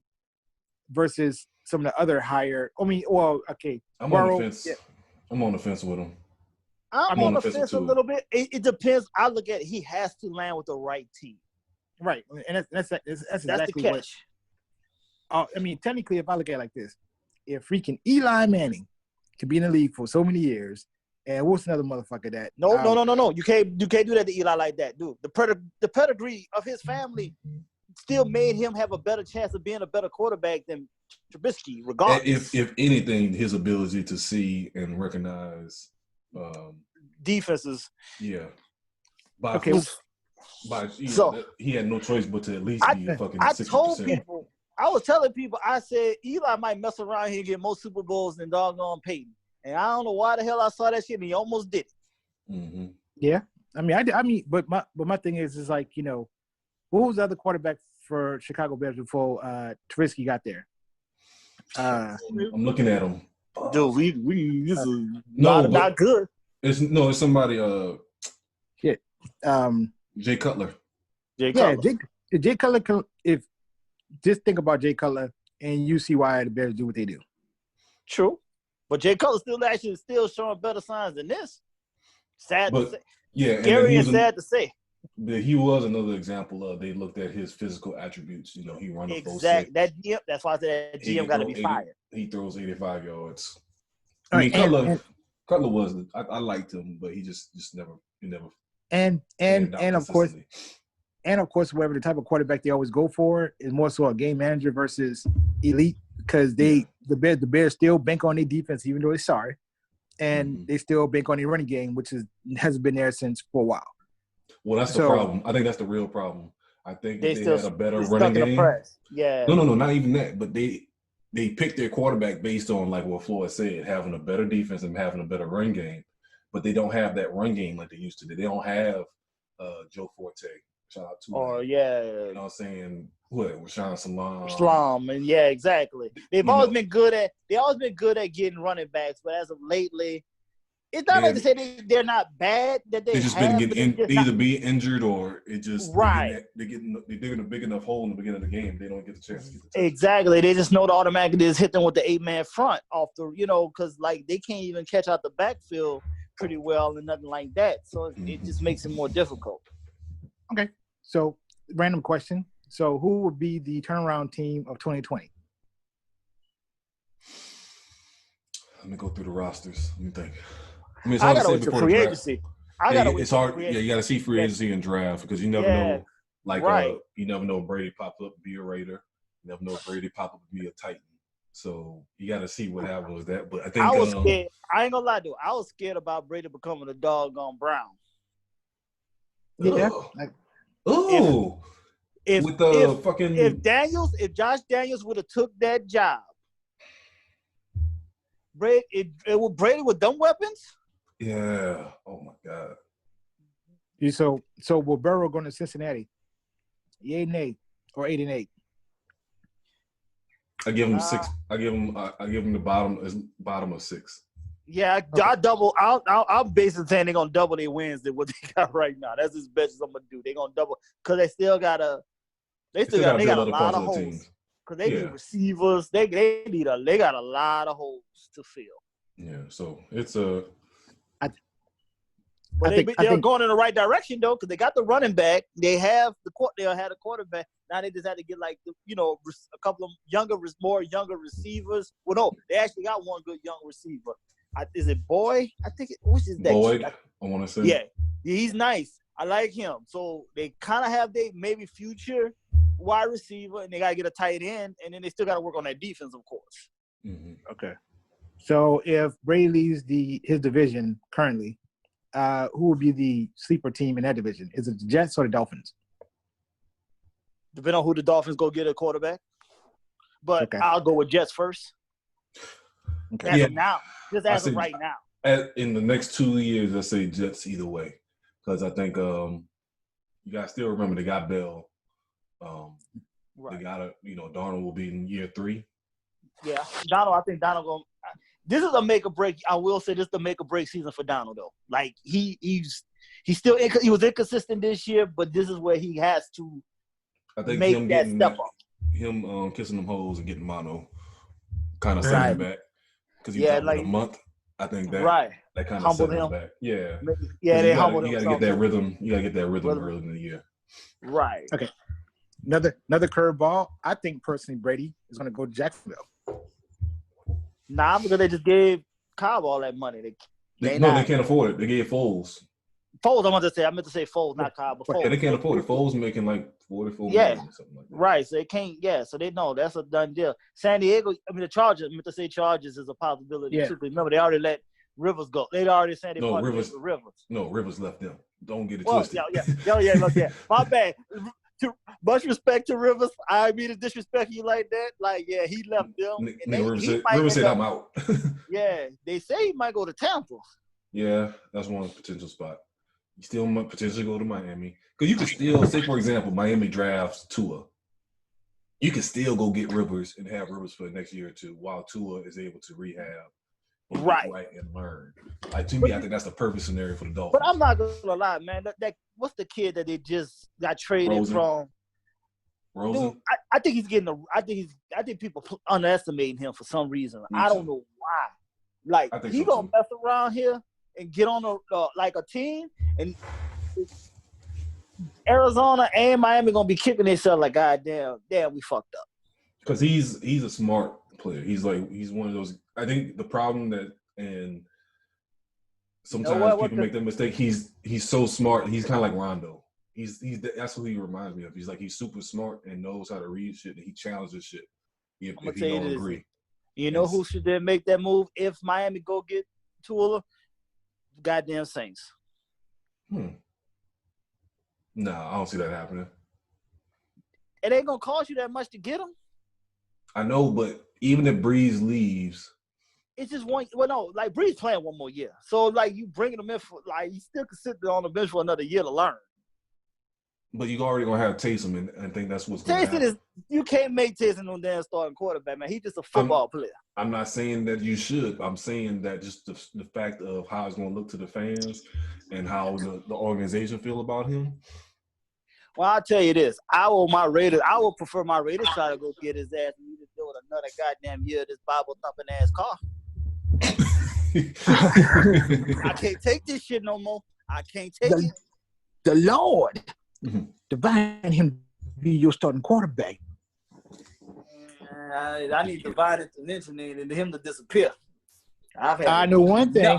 versus some of the other higher. Okay. I'm on the fence. Yeah. I'm on the fence with him. I'm on the fence a little bit. It depends. I look at it. He has to land with the right team. Right. And that's exactly the catch. Technically, if I look at it like this, if freaking Eli Manning could be in the league for so many years, and what's another motherfucker that? No. You can't do that to Eli like that, dude. The pedigree of his family still made him have a better chance of being a better quarterback than Trubisky, regardless. If anything, his ability to see and recognize defenses. Yeah. He had no choice but to at least be fucking 60%. I was telling people, I said Eli might mess around here and get more Super Bowls than doggone Peyton. And I don't know why the hell I saw that shit, and he almost did it. Mm-hmm. Yeah. But my thing is like, what was the other quarterback for Chicago Bears before Trubisky got there? I'm looking at him. Dude, this is not good. It's somebody. Jay Cutler. Jay Cutler. If just think about Jay Cutler, and you see why the Bears do what they do. True, but Jay Cutler still showing better signs than this. Sad to say. Yeah, scary and sad to say. But he was another example of they looked at his physical attributes. He run a full set. That's why I said that GM got to be fired. He throws 85 yards. Cutler was. I liked him, but he just never. And of course, whatever the type of quarterback they always go for is more so a game manager versus elite, because the Bears still bank on their defense even though they're sorry, and they still bank on their running game, which hasn't been there for a while. Well, that's the problem. I think that's the real problem. I think they had a better running game. Yeah. No, not even that. But they picked their quarterback based on, like what Floyd said, having a better defense and having a better run game. But they don't have that run game like they used to. They don't have Joe Forte. Shout out to him. Yeah. You know what I'm saying? What? Rashawn Salam. And yeah, exactly. They've always been good at getting running backs, but as of lately, it's not like to say they're not bad. That they just been getting either be injured or it just right. They're digging a big enough hole in the beginning of the game. They don't get the chance to get the touch. Exactly. They just know to automatically just hit them with the 8-man front off the, because like they can't even catch out the backfield pretty well and nothing like that. So it just makes it more difficult. Okay. So, random question. So, who would be the turnaround team of 2020? Let me go through the rosters. Let me think. I mean, it's I hard to gotta say wait till before the free draft. agency. It's hard. Yeah, you got to see free agency and draft because you never know. Like, you never know if Brady pops up to be a Raider. You never know if Brady pop up to be a Titan. So you got to see what happens with that. But I think I was scared. I ain't gonna lie to you. I was scared about Brady becoming a doggone Brown. Yeah. If Josh Daniels would have took that job, Brady with dumb weapons. Yeah. Oh my God. So will Burrow go to Cincinnati? 8-8 or 8-8? I give him 6. I give him the bottom of 6. Yeah, I'm basically saying they're gonna double their wins than what they got right now. That's as best as I'm gonna do. They're gonna double because they got a lot of holes. Because they need receivers. They got a lot of holes to fill. Yeah, so it's a. But they're going in the right direction though, because they got the running back. They had a quarterback. Now they just had to get a couple of more younger receivers. Well, no, they actually got one good young receiver. Is it Boyd? I think what's his name? Boyd. I want to say. Yeah, he's nice. I like him. So they kind of have maybe future wide receiver, and they got to get a tight end, and then they still got to work on that defense, of course. Mm-hmm. Okay. So if Brady leaves his division currently, who would be the sleeper team in that division? Is it the Jets or the Dolphins? Depending on who the Dolphins go get a quarterback. But I'll go with Jets first. Okay. As of now. Just as of right now. In the next 2 years, let's say Jets either way. Because I think you guys still remember they got Bell. They got Darnold will be in year 3. Yeah. I think Donald going – this is a make or break. I will say this is the make or break season for Donald though. Like he was inconsistent this year, but this is where he has to make that step up. Him kissing them hoes and getting mono kind of set him back because he's out a month. I think that kind of set him back. Yeah. Yeah, they humbled him. You got to get that rhythm. You got to get that rhythm early in the year. Right. Okay. Another curveball. I think personally Brady is going to go to Jacksonville. Nah, because they just gave Cobb all that money. They can't afford it. They gave Foles. I meant to say Foles, not Cobb, but Foles. Yeah, they can't afford it. Foles making like $44 million or something like that. Right. So they can't. Yeah, so they know that's a done deal. San Diego. The Chargers. I meant to say Chargers is a possibility too. Remember, they already let Rivers go. They'd already said Rivers. No, Rivers left them. Don't get it twisted. Yeah. My bad. Much respect to Rivers. I mean to disrespect you like that. Like, yeah, he left them. Rivers said I'm out. Yeah, they say he might go to Tampa. Yeah, that's one potential spot. You still might potentially go to Miami. Because you could still, say, for example, Miami drafts Tua. You can still go get Rivers and have Rivers for the next year or two while Tua is able to rehab. Right, and learn. Like, to me, I think that's the perfect scenario for the Dolphins. But I'm not going to lie, man. That what's the kid that they just got traded from? Rosen? Dude, I think he's getting I think people underestimating him for some reason. I don't know why. Like, he gonna mess around here and get on a team, and Arizona and Miami gonna be kicking themselves like, God damn, we fucked up. Because he's a smart player. He's one of those. I think the problem and sometimes people make that mistake. He's so smart. He's kind of like Rondo. That's who he reminds me of. He's super smart and knows how to read shit, and he challenges shit if he don't agree. You know who should then make that move if Miami go get Tua? Goddamn Saints. No, I don't see that happening. It ain't gonna cost you that much to get him. I know, but even if Breeze leaves, it's just one. Well, no, like Breeze playing one more year, so like you bringing him in for you still can sit there on the bench for another year to learn. But you already gonna have Taysom, and I think that's what's going to happen. You can't make Taysom no damn starting quarterback, man. He's just a football player. I'm not saying that you should. I'm saying that just the fact of how it's going to look to the fans and how the organization feel about him. Well, I'll tell you this. I will prefer my Raiders try to go get his ass and you just do it another goddamn year of this Bible thumping ass car. I can't take this shit no more. I can't take it. The Lord divine him be your starting quarterback. I need divine intervention and him to disappear. I know one thing.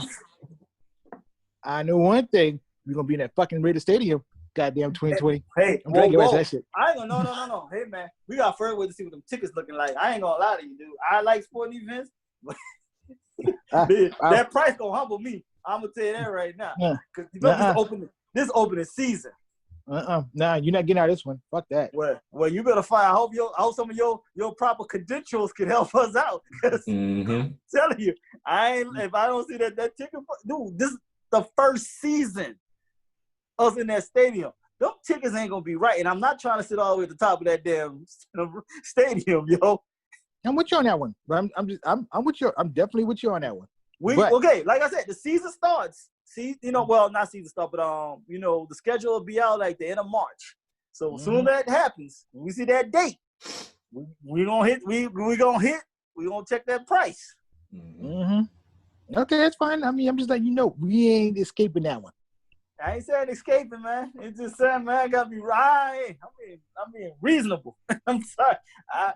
We're gonna be in that fucking Raider Stadium. Goddamn 2020. Hey, I'm trying to get back to that shit. I ain't gonna no. Hey man, we got further way to see what them tickets looking like. I ain't gonna lie to you, dude. I like sporting events, but that price gonna humble me. I'm gonna tell you that right now. Because this opening season. Nah, you're not getting out of this one. Fuck that. Well, you better find. I hope some of your proper credentials can help us out. Cause I'm telling you, if I don't see that ticket, dude, this is the first season us in that stadium. Them tickets ain't gonna be right, and I'm not trying to sit all the way at the top of that damn stadium, yo. I'm with you on that one, but I'm with you. I'm definitely with you on that one. Okay, like I said, the season starts. Not season start, but the schedule will be out like the end of March. So as soon as that happens, when we see that date, we gonna check that price. Okay, that's fine. I mean, I'm just letting you know we ain't escaping that one. I ain't saying escaping, man. It's just saying, man, I gotta be right. I'm being reasonable. I'm sorry. I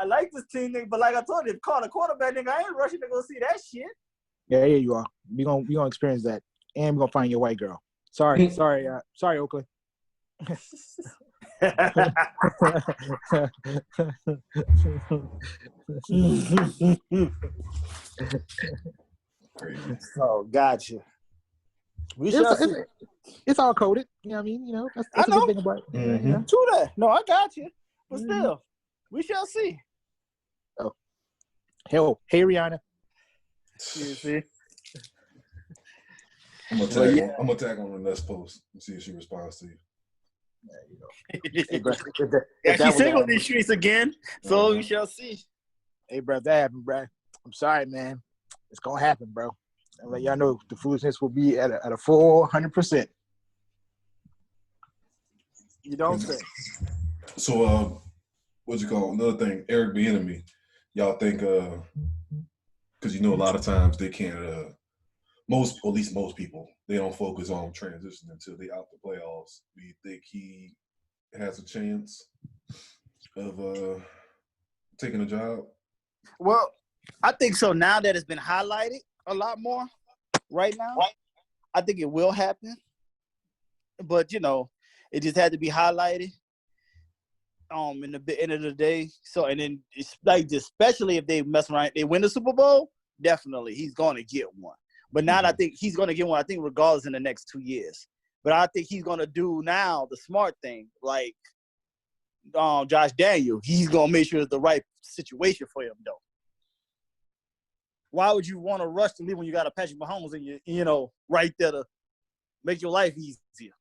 like this team, nigga, but like I told you, if call a quarterback, nigga, I ain't rushing to go see that shit. Yeah, you are. We gonna experience that, and we're gonna find your white girl. Sorry, Oakland. Oh, gotcha. It's all coded. You know what I mean? That's a good thing about it. True that. No, I got you. But still, we shall see. Oh. Hey, Rihanna. You see? I'm gonna tag on the next post and see if she responds to you. Hey, bro, she's single in these streets again, so we shall see. Hey, bro, if that happened, bro, I'm sorry, man. It's gonna happen, bro. And let y'all know the foolishness will be at a full 100%. You don't say. So, what's it called? Another thing, Eric Bieniemy. Y'all think, because a lot of times they can't. At least most people, they don't focus on transition until they out the playoffs. Do you think he has a chance of taking a job? Well, I think so. Now that it's been highlighted a lot more right now, I think it will happen. But, it just had to be highlighted in the end of the day. So, and then it's like, especially if they mess around, they win the Super Bowl, definitely he's going to get one. But now I think he's going to get one, I think, regardless in the next 2 years. But I think he's going to do now the smart thing, like Josh Daniel. He's going to make sure it's the right situation for him, though. Why would you want to rush to leave when you got a Patrick Mahomes and you right there to make your life easier?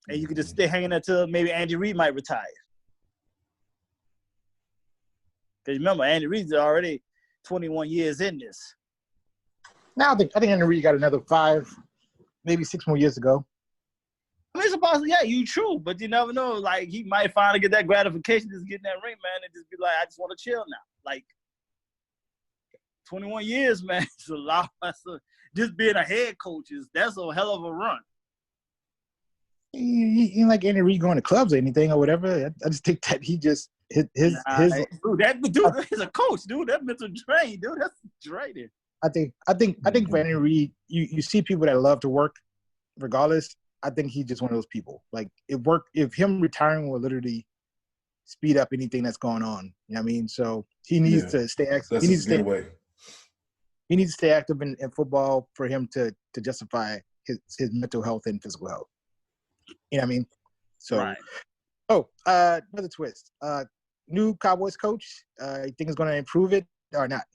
And you can just stay hanging until maybe Andy Reid might retire. Because remember, Andy Reid's already 21 years in this. Now I think Andy Reid got another 5, maybe 6 more years to go. I mean, supposedly, yeah, you true, but you never know. Like, he might finally get that gratification, just getting that ring, man, and just be like, I just want to chill now. Like, 21 years, man, it's a lot. Just being a head coach that's a hell of a run. He ain't like Andy Reid going to clubs or anything or whatever. I just think that he just his dude, that is a coach, dude. That mental drain, dude. That's draining. I think for Andy Reid, you see people that love to work, regardless. I think he's just one of those people. Like if him retiring will literally speed up anything that's going on. You know what I mean? So he needs to stay active. He needs to stay active in football for him to justify his mental health and physical health. You know what I mean? So right. Another twist. New Cowboys coach, you think is gonna improve it or not?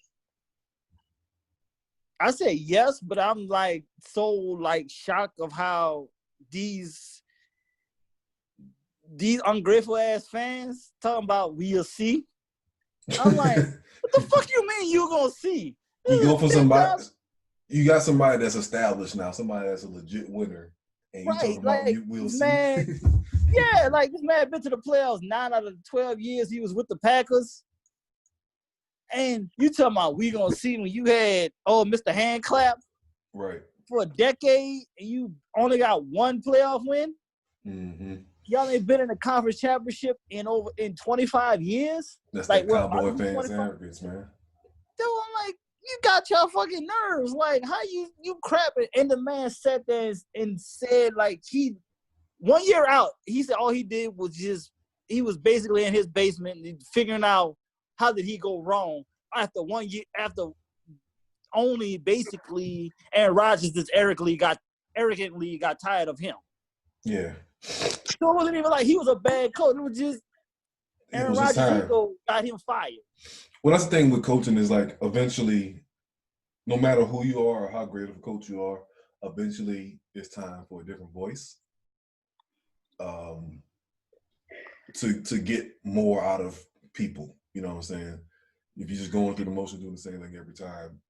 I say yes, but I'm so shocked of how these ungrateful ass fans talking about we'll see. I'm like, what the fuck you mean you gonna see? You go for somebody. You got somebody that's established now, somebody that's a legit winner, and you talking about you will see. Yeah, this man been to the playoffs 9 out of the 12 years he was with the Packers. And you talking about we gonna see when you had Mr. Hand Clap right for a decade and you only got one playoff win. Mm-hmm. Y'all ain't been in the conference championship in 25 years. That's like that Cowboy fans arrogance, man. Dude, I'm like, you got your fucking nerves. Like, how you crapping? And the man sat there and said, like, 1 year out, he said all he did was he was basically in his basement and figuring out how did he go wrong after 1 year, after only basically Aaron Rodgers just arrogantly got tired of him. Yeah. So it wasn't even like he was a bad coach. It was just Aaron Rodgers' ego got him fired. Well, that's the thing with coaching is like eventually, no matter who you are or how great of a coach you are, eventually it's time for a different voice. To get more out of people, you know what I'm saying? If you're just going through the motion doing the same thing every time,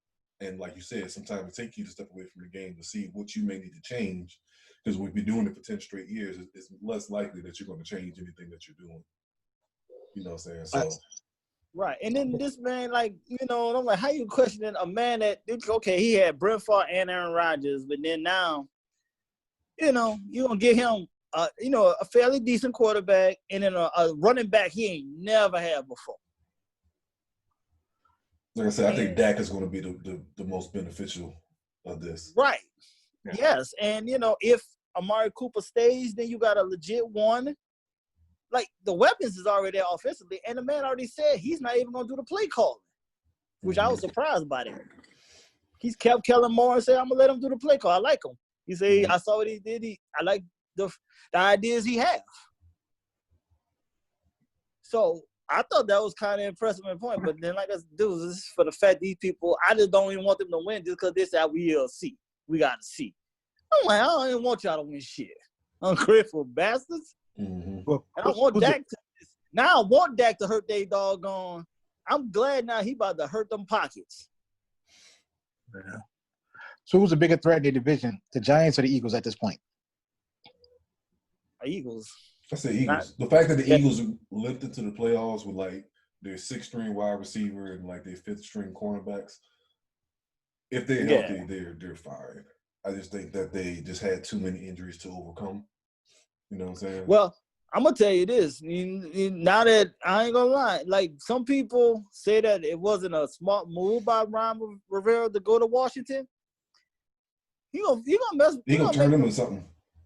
and like you said, sometimes it takes you to step away from the game to see what you may need to change. Because we've been doing it for 10 straight years, it's less likely that you're going to change anything that you're doing. You know what I'm saying? So, right. And then this man, like, you know, and I'm like, how you questioning a man that, okay, he had Brett Favre and Aaron Rodgers, but then now, you know, you're going to get him, a fairly decent quarterback and then a running back he ain't never had before. Like I said, I think Dak is going to be the most beneficial of this. Right. Yeah. Yes. And, you know, if Amari Cooper stays, then you got a legit one. Like, the weapons is already there offensively, and the man already said he's not even going to do the play calling, which I was surprised by that. He's kept Kellen Moore and said, I'm going to let him do the play call. I like him. He said, I saw what he did. I like the ideas he has. So I thought that was kind of impressive in point, but then, like I said, dude, this is for the fact these people, I just don't even want them to win just because they said we'll see. We got to see. I'm like, I don't even want y'all to win shit. Ungrateful bastards. Mm-hmm. And I want Dak I want Dak to hurt they doggone. I'm glad now he about to hurt them pockets. Yeah. So who's a bigger threat in the division, the Giants or the Eagles at this point? The Eagles. I say Eagles. The fact that the Eagles limped into the playoffs with like their 6th-string wide receiver and like their 5th-string cornerbacks, if they're healthy, they're fine. I just think that they just had too many injuries to overcome. You know what I'm saying? Well, I'm going to tell you this. Now that I ain't going to lie, like some people say that it wasn't a smart move by Ron Rivera to go to Washington. He gonna turn them into something.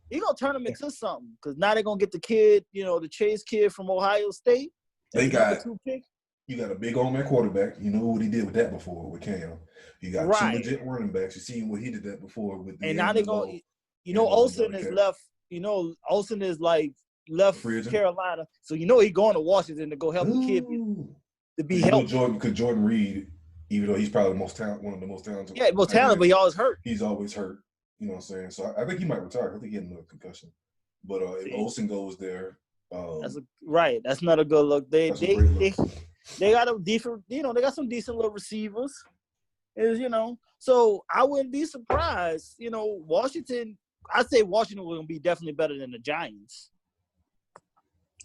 He gonna turn them into something because now they're gonna get the kid, the Chase kid from Ohio State. You got a big old man quarterback. You know what he did with that before with Cam. You got 2 legit running backs. You seen what he did that before with the. And now they're gonna, Olsen is left. Olsen is like left Carolina, so he going to Washington to go help the kid to be healthy. Because Jordan Reed, even though he's probably one of the most talented. Yeah, most talented, but he always hurt. He's always hurt. You know what I'm saying? So I think he might retire. I think he had another concussion. But if Olsen goes there, that's not a good look. They got a decent, they got some decent little receivers. So I wouldn't be surprised. Washington. I'd say Washington will be definitely better than the Giants.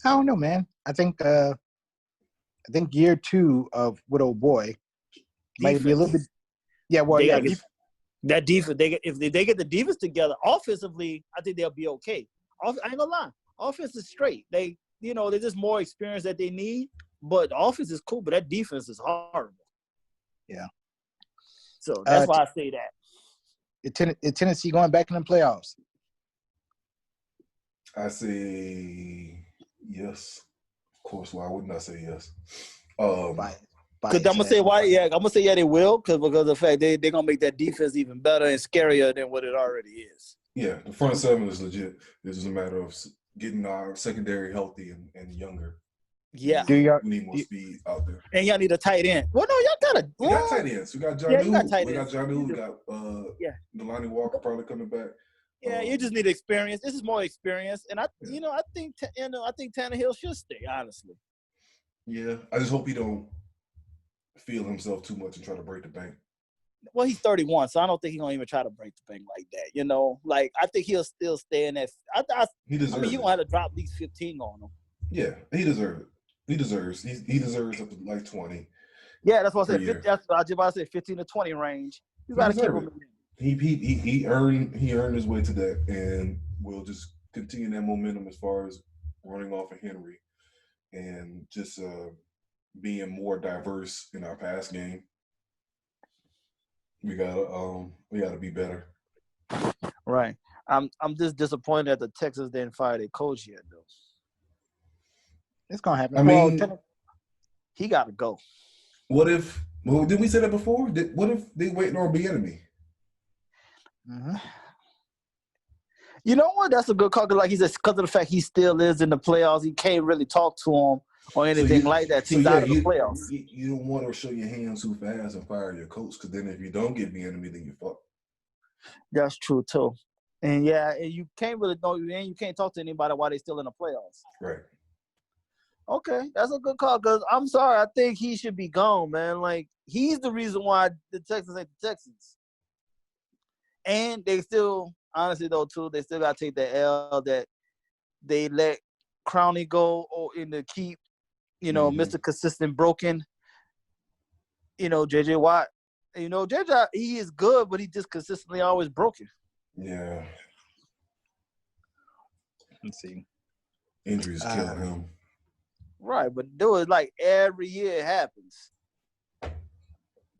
I don't know, man. I think year 2 of with old boy might be a little bit. Yeah, well, that defense. If they get the defense together offensively, I think they'll be okay. I ain't gonna lie. Offense is straight. They're just more experience that they need. But the offense is cool, but that defense is horrible. Yeah. So that's why I say that. Is Tennessee going back in the playoffs? I say yes. Of course, why wouldn't I say yes? Because I'm gonna say why. Yeah, I'm gonna say they will because of the fact they're gonna make that defense even better and scarier than what it already is. Yeah, the front 7 is legit. This is a matter of getting our secondary healthy and younger. Yeah, we need more speed out there. And y'all need a tight end. Well, no, y'all we got tight ends. We got Jonnu. We got Jonnu. We got Delanie Walker probably coming back. Yeah, you just need experience. This is more experience, and I think Tannehill should stay. Honestly. Yeah, I just hope he don't feel himself too much and try to break the bank. Well, he's 31, so I don't think he's gonna even try to break the bank like that. Like I think he'll still stay in that. He deserves. I mean, you gonna have to drop these 15 on him. Yeah, he deserves it. He deserves up to like 20. Yeah, that's what I said. 50, that's what I just about to say, 15 to 20 range. You got to keep him. He earned his way to that, and we'll just continue that momentum as far as running off of Henry and just being more diverse in our pass game. We gotta be better. Right. I'm just disappointed that the Texans didn't fire their coach yet, though. It's gonna happen. I mean, he got to go. What if? Well, did we say that before? What if they waiting on Bieniemy? Mm-hmm. You know what? That's a good call. Like he said, because of the fact he still is in the playoffs, he can't really talk to him or anything like that. He's out of the playoffs. You don't want to show your hands too fast and fire your coach, because then if you don't get Bieniemy, then you fuck. That's true too. And yeah, and you can't really know, and you can't talk to anybody while they're still in the playoffs. Right. Okay, that's a good call. Because I'm sorry, I think he should be gone, man. Like he's the reason why the Texans ain't the Texans. And they still, honestly though, too, they still got to take the L that they let Crowley go in the keep, Mr. Consistent broken, J.J. Watt. J.J., he is good, but he just consistently always broken. Yeah. Let's see. Injuries kill him. Right, but there was like every year it happens.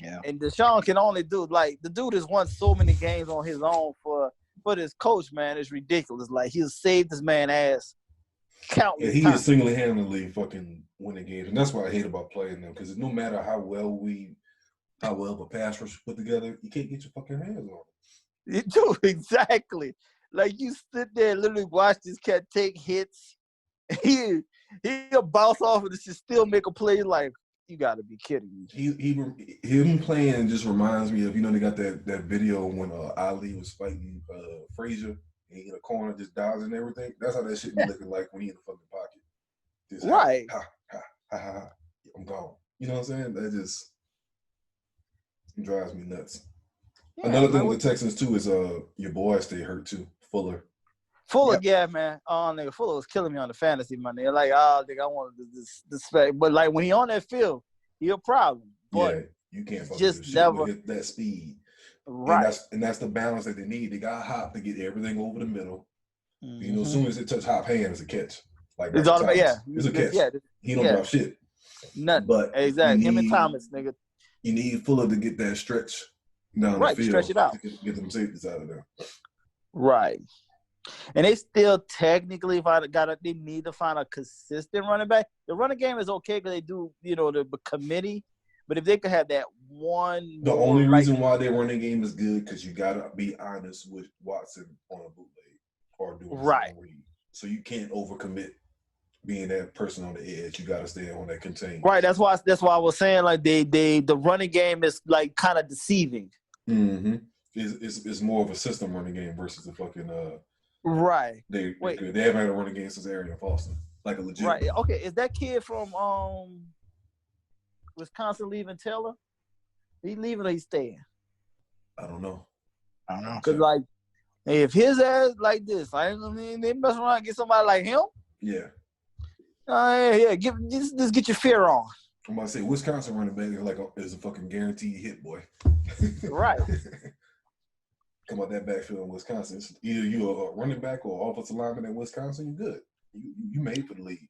Yeah. And Deshaun can only do, like, the dude has won so many games on his own for his coach, man. It's ridiculous. Like, he's saved this man's ass countless times. Is single-handedly fucking winning games. And that's what I hate about playing them, because no matter how well the pass rush put together, you can't get your fucking hands on it. You do, exactly. Like, you sit there and literally watch this cat take hits. He'll bounce off and just still make a play. Like, you got to be kidding me. Him playing just reminds me of, they got that video when Ali was fighting Frazier, and he in the corner just dodging and everything. That's how that shit be looking like when he in the fucking pocket. Just right. I'm gone. You know what I'm saying? That just drives me nuts. Yeah, another thing with the Texans too is your boy stay hurt too, Fuller. Yep. Yeah, man. Oh, nigga, Fuller was killing me on the fantasy, my nigga. Like, nigga, I wanted this fact. But, like, when he on that field, he a problem. But yeah, you can't just never hit that speed. Right. And that's the balance that they need. They got Hop to get everything over the middle. Mm-hmm. As soon as it touch Hop hand, it's a catch. Like it's all about, it's a catch. Yeah, he don't drop shit. Nothing. But exactly. Him and Thomas, nigga. You need Fuller to get that stretch down the field. Stretch it out. To get them safeties out of there. Right. And they still technically they need to find a consistent running back. The running game is okay because they do, the committee. But if they could have that one, the only reason why their running game is good because you gotta be honest with Watson on a bootleg or doing right. Read. So you can't overcommit being that person on the edge. You gotta stay on that containment. Right. That's why I was saying like the running game is like kind of deceiving. Mm-hmm. It's more of a system running game versus a fucking Right. They haven't had a running game since Arian Foster. Like a legit. Right. Okay. Is that kid from Wisconsin leaving Taylor? He leaving or he staying? I don't know. Because like, if his ass like this, I mean, they mess around and get somebody like him. Yeah. Just get your fear on. I'm about to say Wisconsin running back is a fucking guaranteed hit, boy. Right. Come out that backfield in Wisconsin. It's either you a running back or offensive lineman in Wisconsin, you're good. You made for the league.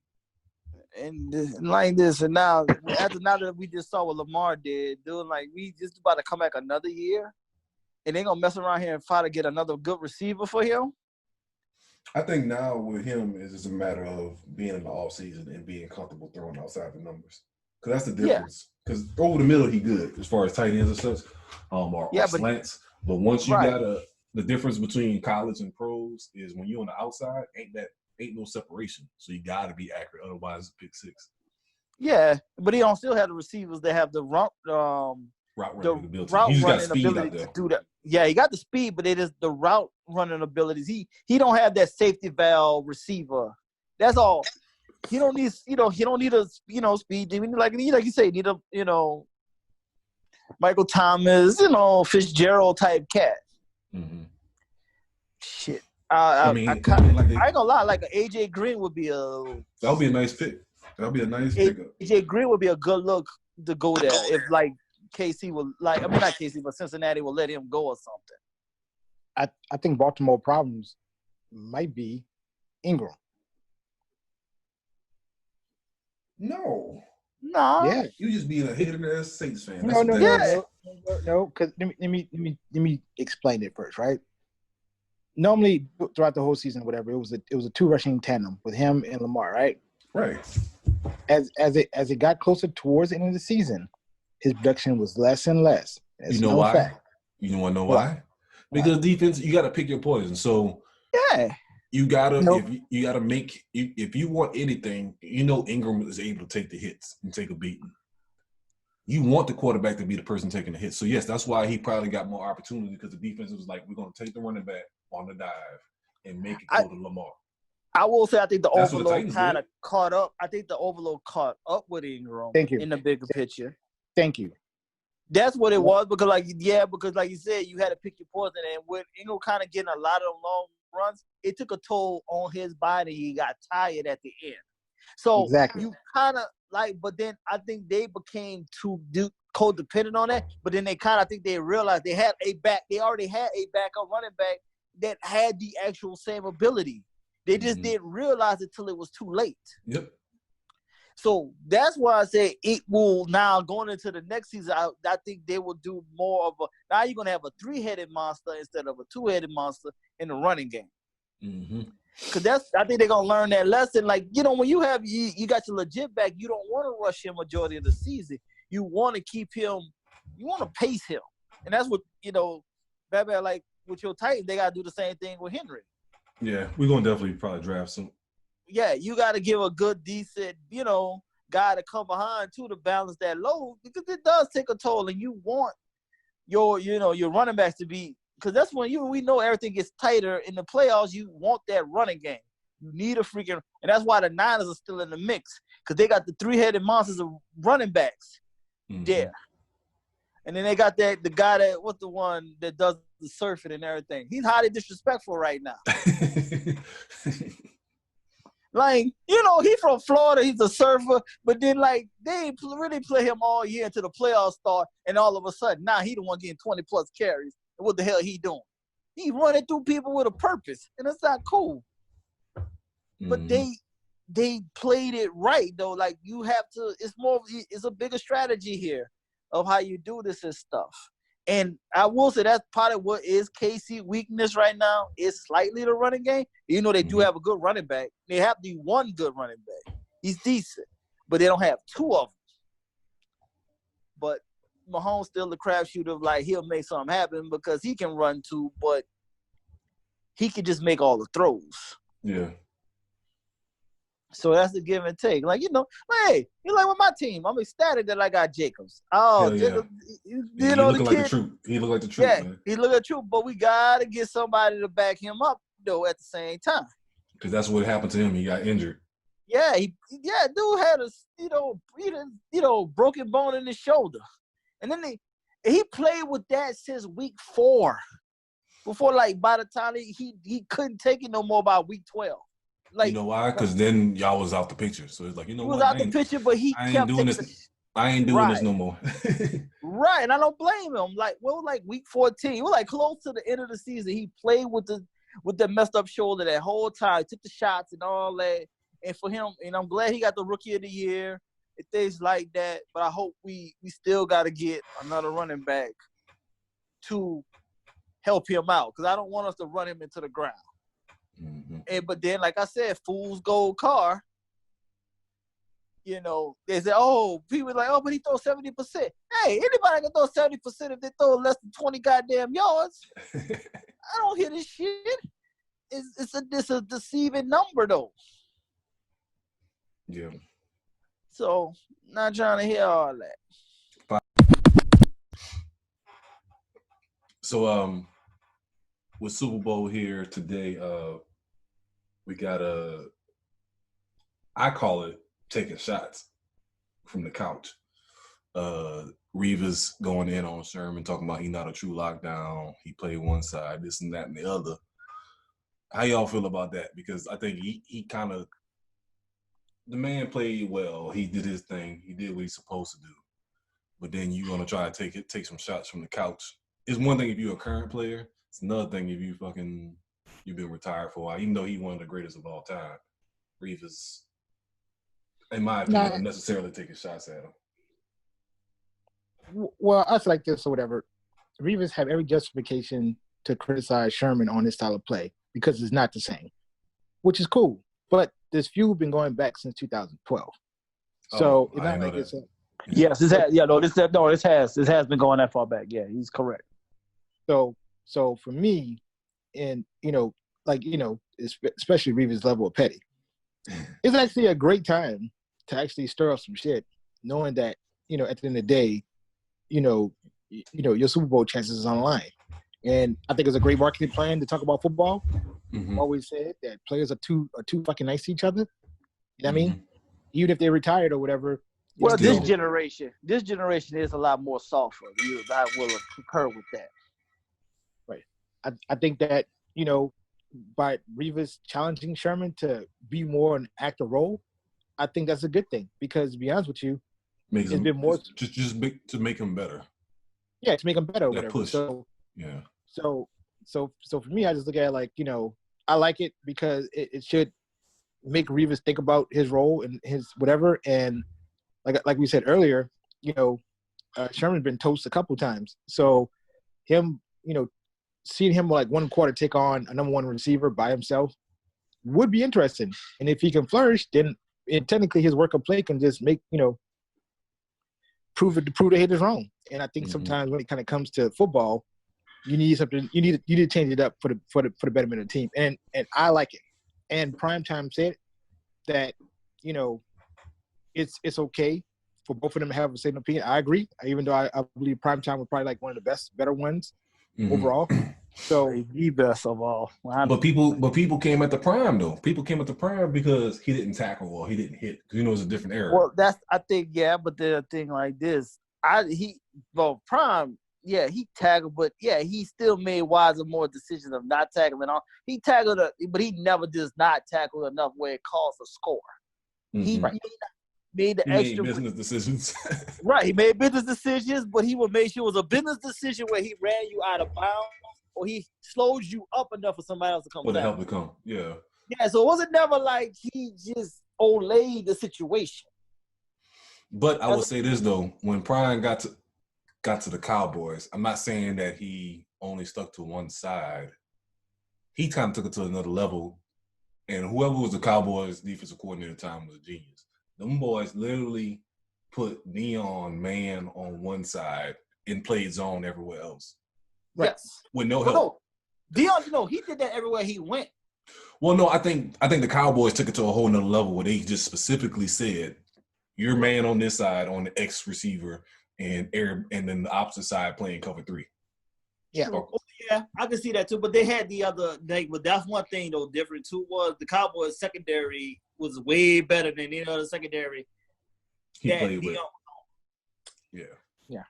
And like this, and now that we just saw what Lamar did, dude, like we just about to come back another year, and they gonna mess around here and try to get another good receiver for him. I think now with him is just a matter of being in the off season and being comfortable throwing outside the numbers, because that's the difference. Because over the middle he good as far as tight ends and such, or slants. But once you got the difference between college and pros is when you're on the outside, ain't no separation. So you got to be accurate, otherwise it's pick six. Yeah, but he don't still have the receivers that have the route running ability to do that. Yeah, he got the speed, but it is the route running abilities. He don't have that safety valve receiver. That's all. He don't need he don't need a speed. Like you say, need a Michael Thomas, Fitzgerald type cat. Mm-hmm. Shit. I ain't gonna lie, like an AJ Green would be that would be a nice pick. That would be a nice pickup. AJ Green would be a good look to go there if like KC will like. I mean, not KC, but Cincinnati will let him go or something. I think Baltimore problems might be Ingram. No. Yeah. You just being a hater ass Saints fan. No. Because let me explain it first, right? Normally, throughout the whole season, whatever, it was a two rushing tandem with him and Lamar, right? Right. As it got closer towards the end of the season, his production was less and less. That's you know why? Fact. You want to know why? Because defense, you got to pick your poison. So you gotta you gotta make if you want anything, Ingram is able to take the hits and take a beating. You want the quarterback to be the person taking the hits. So yes, that's why he probably got more opportunity because the defense was like, we're gonna take the running back on the dive and make it go to Lamar. I will say I think the overload kind of caught up. I think the overload caught up with Ingram. Thank you. In the bigger picture. Thank you. That's what it was because like you said, you had to pick your poison, and with Ingram kind of getting a lot of long runs, it took a toll on his body. He got tired at the end. So you kind of but then I think they became too codependent on that. But then I think they realized they already had a backup running back that had the actual same ability. They just didn't realize it till it was too late. Yep. So that's why I say it will now going into the next season. I think they will do more of now you're going to have a 3-headed monster instead of a 2-headed monster in the running game. Mm-hmm. Because I think they're going to learn that lesson. Like, when you have you got your legit back, you don't want to rush him majority of the season. You want to keep him, you want to pace him. And that's what, bad like with your Titans, they got to do the same thing with Henry. Yeah, we're going to definitely probably draft some. Yeah, you got to give a good, decent, guy to come behind too to balance that load because it does take a toll, and you want your running backs to be because that's when we know everything gets tighter in the playoffs. You want that running game. You need a freaking, and that's why the Niners are still in the mix because they got the 3-headed monsters of running backs there, and then they got the guy that what's the one that does the surfing and everything. He's highly disrespectful right now. Like, he from Florida, he's a surfer, but then, they ain't really play him all year until the playoffs start, and all of a sudden, now he the one getting 20-plus carries. And what the hell he doing? He running through people with a purpose, and it's not cool. But they played it right, though. Like, you have to – it's a bigger strategy here of how you do this and stuff. And I will say that's part of what is KC weakness right now is slightly the running game. They do have a good running back. They have the one good running back. He's decent, but they don't have two of them. But Mahomes still the crapshoot of he'll make something happen because he can run too, but he can just make all the throws. Yeah. So that's the give and take. Hey, you with my team. I'm ecstatic that I got Jacobs. Oh, Jacobs, he look like the truth. He look like the truth, man. He look like the truth, but we got to get somebody to back him up, though, at the same time. Because that's what happened to him. He got injured. Yeah, dude had a, broken bone in his shoulder. And then he played with that since week 4. Before, by the time he couldn't take it no more by week 12. You know why? Because then y'all was out the picture. So it's he was out the picture, but he kept doing this. I ain't doing this no more. Right, and I don't blame him. Week 14, we're close to the end of the season. He played with the messed up shoulder that whole time, took the shots and all that. And for him, and I'm glad he got the Rookie of the Year and things like that. But I hope we still got to get another running back to help him out because I don't want us to run him into the ground. But then, like I said, fool's gold car. They say, people but he throws 70%. Hey, anybody can throw 70% if they throw less than 20 goddamn yards. I don't hear this shit. It's a deceiving number though. Yeah. So not trying to hear all that. So with Super Bowl here today, we got I call it taking shots from the couch. Revis going in on Sherman, talking about he not a true lockdown. He played one side, this and that and the other. How y'all feel about that? Because I think he kind of, the man played well. He did his thing. He did what he's supposed to do. but then you're gonna try to take some shots from the couch. It's one thing if you're a current player. It's another thing if you've been retired for a while. Even though he's one of the greatest of all time, Revis, in my opinion, not necessarily taking shots at him. Well, I feel like this or whatever. Revis have every justification to criticize Sherman on his style of play because it's not the same, which is cool. But this feud been going back since 2012. So it's not like it's yes, it has. Yeah, this has been going that far back. Yeah, he's correct. So for me, and especially Revis' level of petty, it's actually a great time to actually stir up some shit, knowing that at the end of the day, your Super Bowl chances is on the line. And I think it's a great marketing plan to talk about football. Mm-hmm. Always said that players are too fucking nice to each other. You know what I mean? Even if they're retired or whatever. Well, this generation is a lot more softer. I will concur with that. Right. I think that, by Revis challenging Sherman to be more an active role, I think that's a good thing because to be honest with you, it's been more to make him better. Yeah, to make him better or whatever. Push. So yeah. So for me, I just look at it like, I like it because it should make Revis think about his role and his whatever. And like we said earlier, Sherman's been toast a couple times. So him, seeing him like one quarter take on a number one receiver by himself would be interesting. And if he can flourish, then technically his work of play can just make, prove the haters wrong. And I think sometimes when it kind of comes to football, you need something. You need to change it up for the betterment of the team. And I like it. And Primetime said that it's okay for both of them to have the same opinion. I agree. Even though I believe Primetime was probably like one of the better ones overall. So the best of all. But people came at the Prime though. People came at the Prime because he didn't tackle or he didn't hit. Because it's a different era. Well, I think but the thing like this, Prime. Yeah, he tackled, but yeah, he still made wiser, more decisions of not tackling. He tackled, but he never does not tackle enough where it caused a score. He made extra business decisions. Right, he made business decisions, but he would make sure it was a business decision where he ran you out of bounds or he slowed you up enough for somebody else to come. For the help to come, yeah. Yeah, so it wasn't never like he just olayed the situation. But I will say this though, when Prime got to the Cowboys, I'm not saying that he only stuck to one side. He kind of took it to another level. And whoever was the Cowboys defensive coordinator at the time was a genius. Them boys literally put Dion man on one side and played zone everywhere else. Right. Yes. With no help. No. Dion, he did that everywhere he went. Well, no, I think the Cowboys took it to a whole nother level where they just specifically said, your man on this side on the X receiver and then the opposite side playing cover 3. Yeah. Yeah, I can see that too. But they had the other thing. But that's one thing though different too was the Cowboys secondary was way better than any other secondary. He played with. Yeah. Yeah.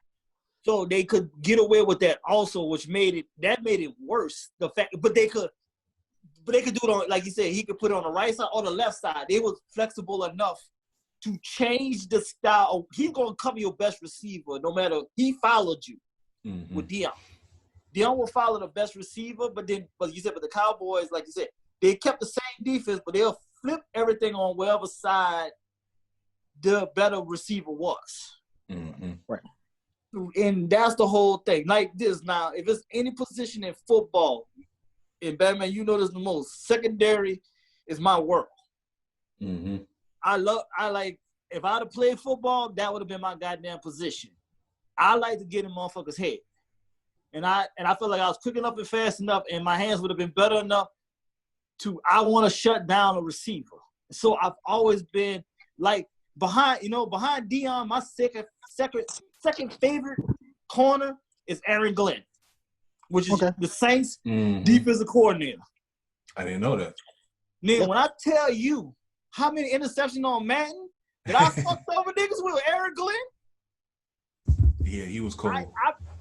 So they could get away with that also, which made it worse. The fact, but they could do it on, like you said, he could put it on the right side or the left side. They was flexible enough to change the style. He's gonna cover your best receiver no matter. He followed you with Dion. Dion will follow the best receiver, but the Cowboys, like you said, they kept the same defense, but they'll flip everything on wherever side the better receiver was. Mm-hmm. Right. And that's the whole thing. Like this now, if it's any position in football, in Batman, you know this the most. Secondary is my world. Mm-hmm. If I'd have played football, that would have been my goddamn position. I like to get in motherfuckers' head. And I feel like I was quick enough and fast enough, and my hands would have been better enough I want to shut down a receiver. So I've always been like behind Dion, my second favorite corner is Aaron Glenn, which is the Saints defensive coordinator. I didn't know that. Nigga, when I tell you how many interceptions on Madden that I fucked over niggas with Aaron Glenn. Yeah, he was cool. I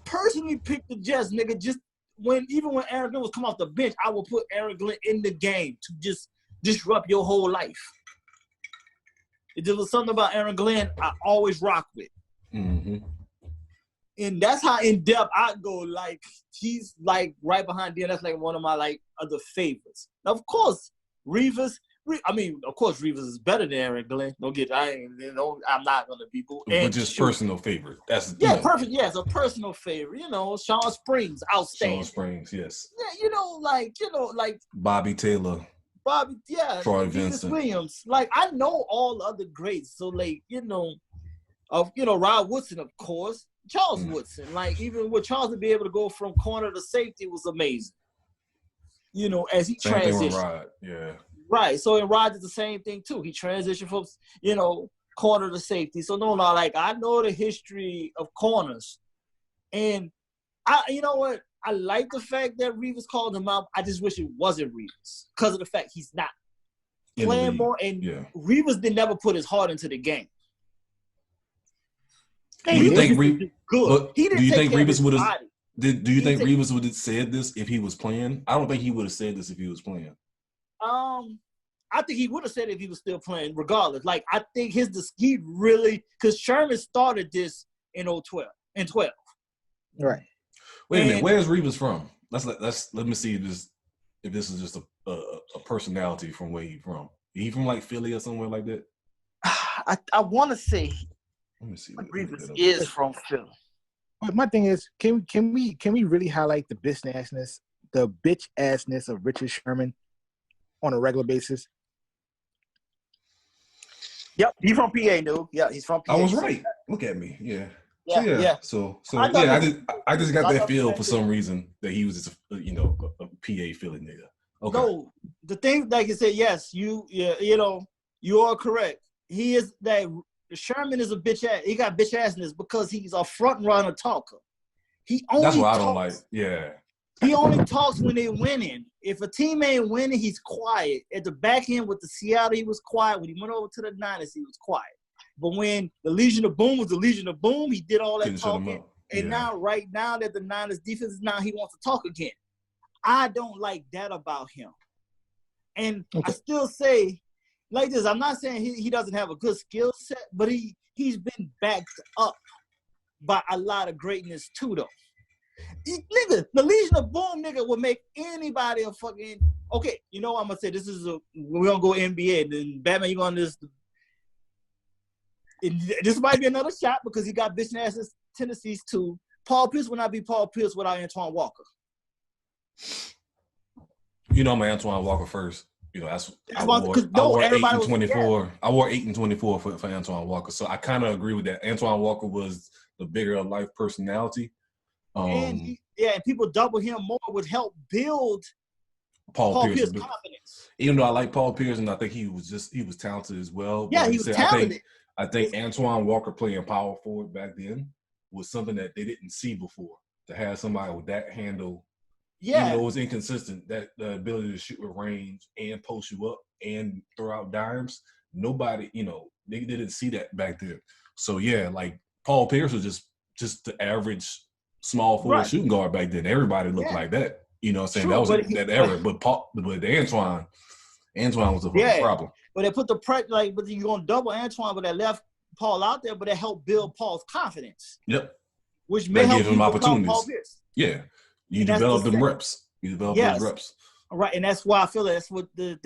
personally picked the Jets, nigga. Even when Aaron Glenn was coming off the bench, I would put Aaron Glenn in the game to just disrupt your whole life. It just was something about Aaron Glenn I always rock with. Mm-hmm. and that's how in depth I go. Like he's like right behind Dion. That's like one of my like other favorites. Now, of course, Revis. Of course, Revis is better than Aaron Glenn. Don't get. I'm not gonna be booed. But just personal favorite. That's perfect. Yeah, it's a personal favorite. Sean Springs, outstanding. Sean Springs, yes. Yeah, like Bobby Taylor. Troy Vincent Williams. Like I know all other greats. So like Rod Woodson, of course. Charles Woodson. Like even with Charles to be able to go from corner to safety was amazing. As he same transitioned. Thing with Rod. Yeah. Right. So and Rod did the same thing too. He transitioned from corner to safety. So like I know the history of corners, and you know what? I like the fact that Revis called him out. I just wish it wasn't Revis because of the fact he's not playing more. And Revis did never put his heart into the game. Do you think Revis would have? Do you think Revis would have said this if he was playing? I don't think he would have said this if he was playing. I think he would have said it if he was still playing, regardless. Like I think he really because Sherman started this in 2012. In 12. Right. Wait a minute. Where's Revis from? Let me see if this is just a personality from where he's from. He from like Philly or somewhere like that? I want to say. Let me see. Revis is from Philly. But my thing is, can we really highlight the bitch assness of Richard Sherman on a regular basis? Yep, he's from PA, dude. Yeah, he's from PA. I was right. Look at me. Yeah. Yeah. So I just got that feel for some reason that he was just a PA Philly nigga. Okay. No, the thing like you said, yes, you are correct. He is that Sherman is a bitch ass. He got bitch assness because he's a front runner talker. That's what I don't like. Yeah. He only talks when they're winning. If a team ain't winning, he's quiet. At the back end with the Seattle, he was quiet. When he went over to the Niners, he was quiet. But when the Legion of Boom was the Legion of Boom, he did all that talking. And right now that the Niners defense is now, he wants to talk again. I don't like that about him. And I still say, like this, I'm not saying he doesn't have a good skill set, but he's been backed up by a lot of greatness too, though. Nigga, the Legion of Boom nigga will make anybody a fucking okay. I'm gonna say this is we're gonna go NBA. And then Batman, you going this? This might be another shot because he got bitch ass tendencies too. Paul Pierce would not be Paul Pierce without Antoine Walker. I'm Antoine Walker first. I wore 8 and 24. I wore 8 and 24 for Antoine Walker. So I kind of agree with that. Antoine Walker was the bigger of life personality. And people double him more would help build Paul Pierce's confidence. Even though I like Paul Pierce and I think he was talented as well. Yeah, he was talented. I think Antoine Walker playing power forward back then was something that they didn't see before. To have somebody with that handle, even though it was inconsistent, that the ability to shoot with range and post you up and throw out dimes, nobody, they didn't see that back then. So like Paul Pierce was just the average small forward shooting guard back then. Everybody looked like that. That was that era. But Antoine was a fucking problem. But they put the pressure, but you're gonna double Antoine, but that left Paul out there, but that helped build Paul's confidence. Yep. Which may help him opportunities. Paul Pierce. Yeah. You develop them reps. Those reps. Right, and that's why I feel that's what the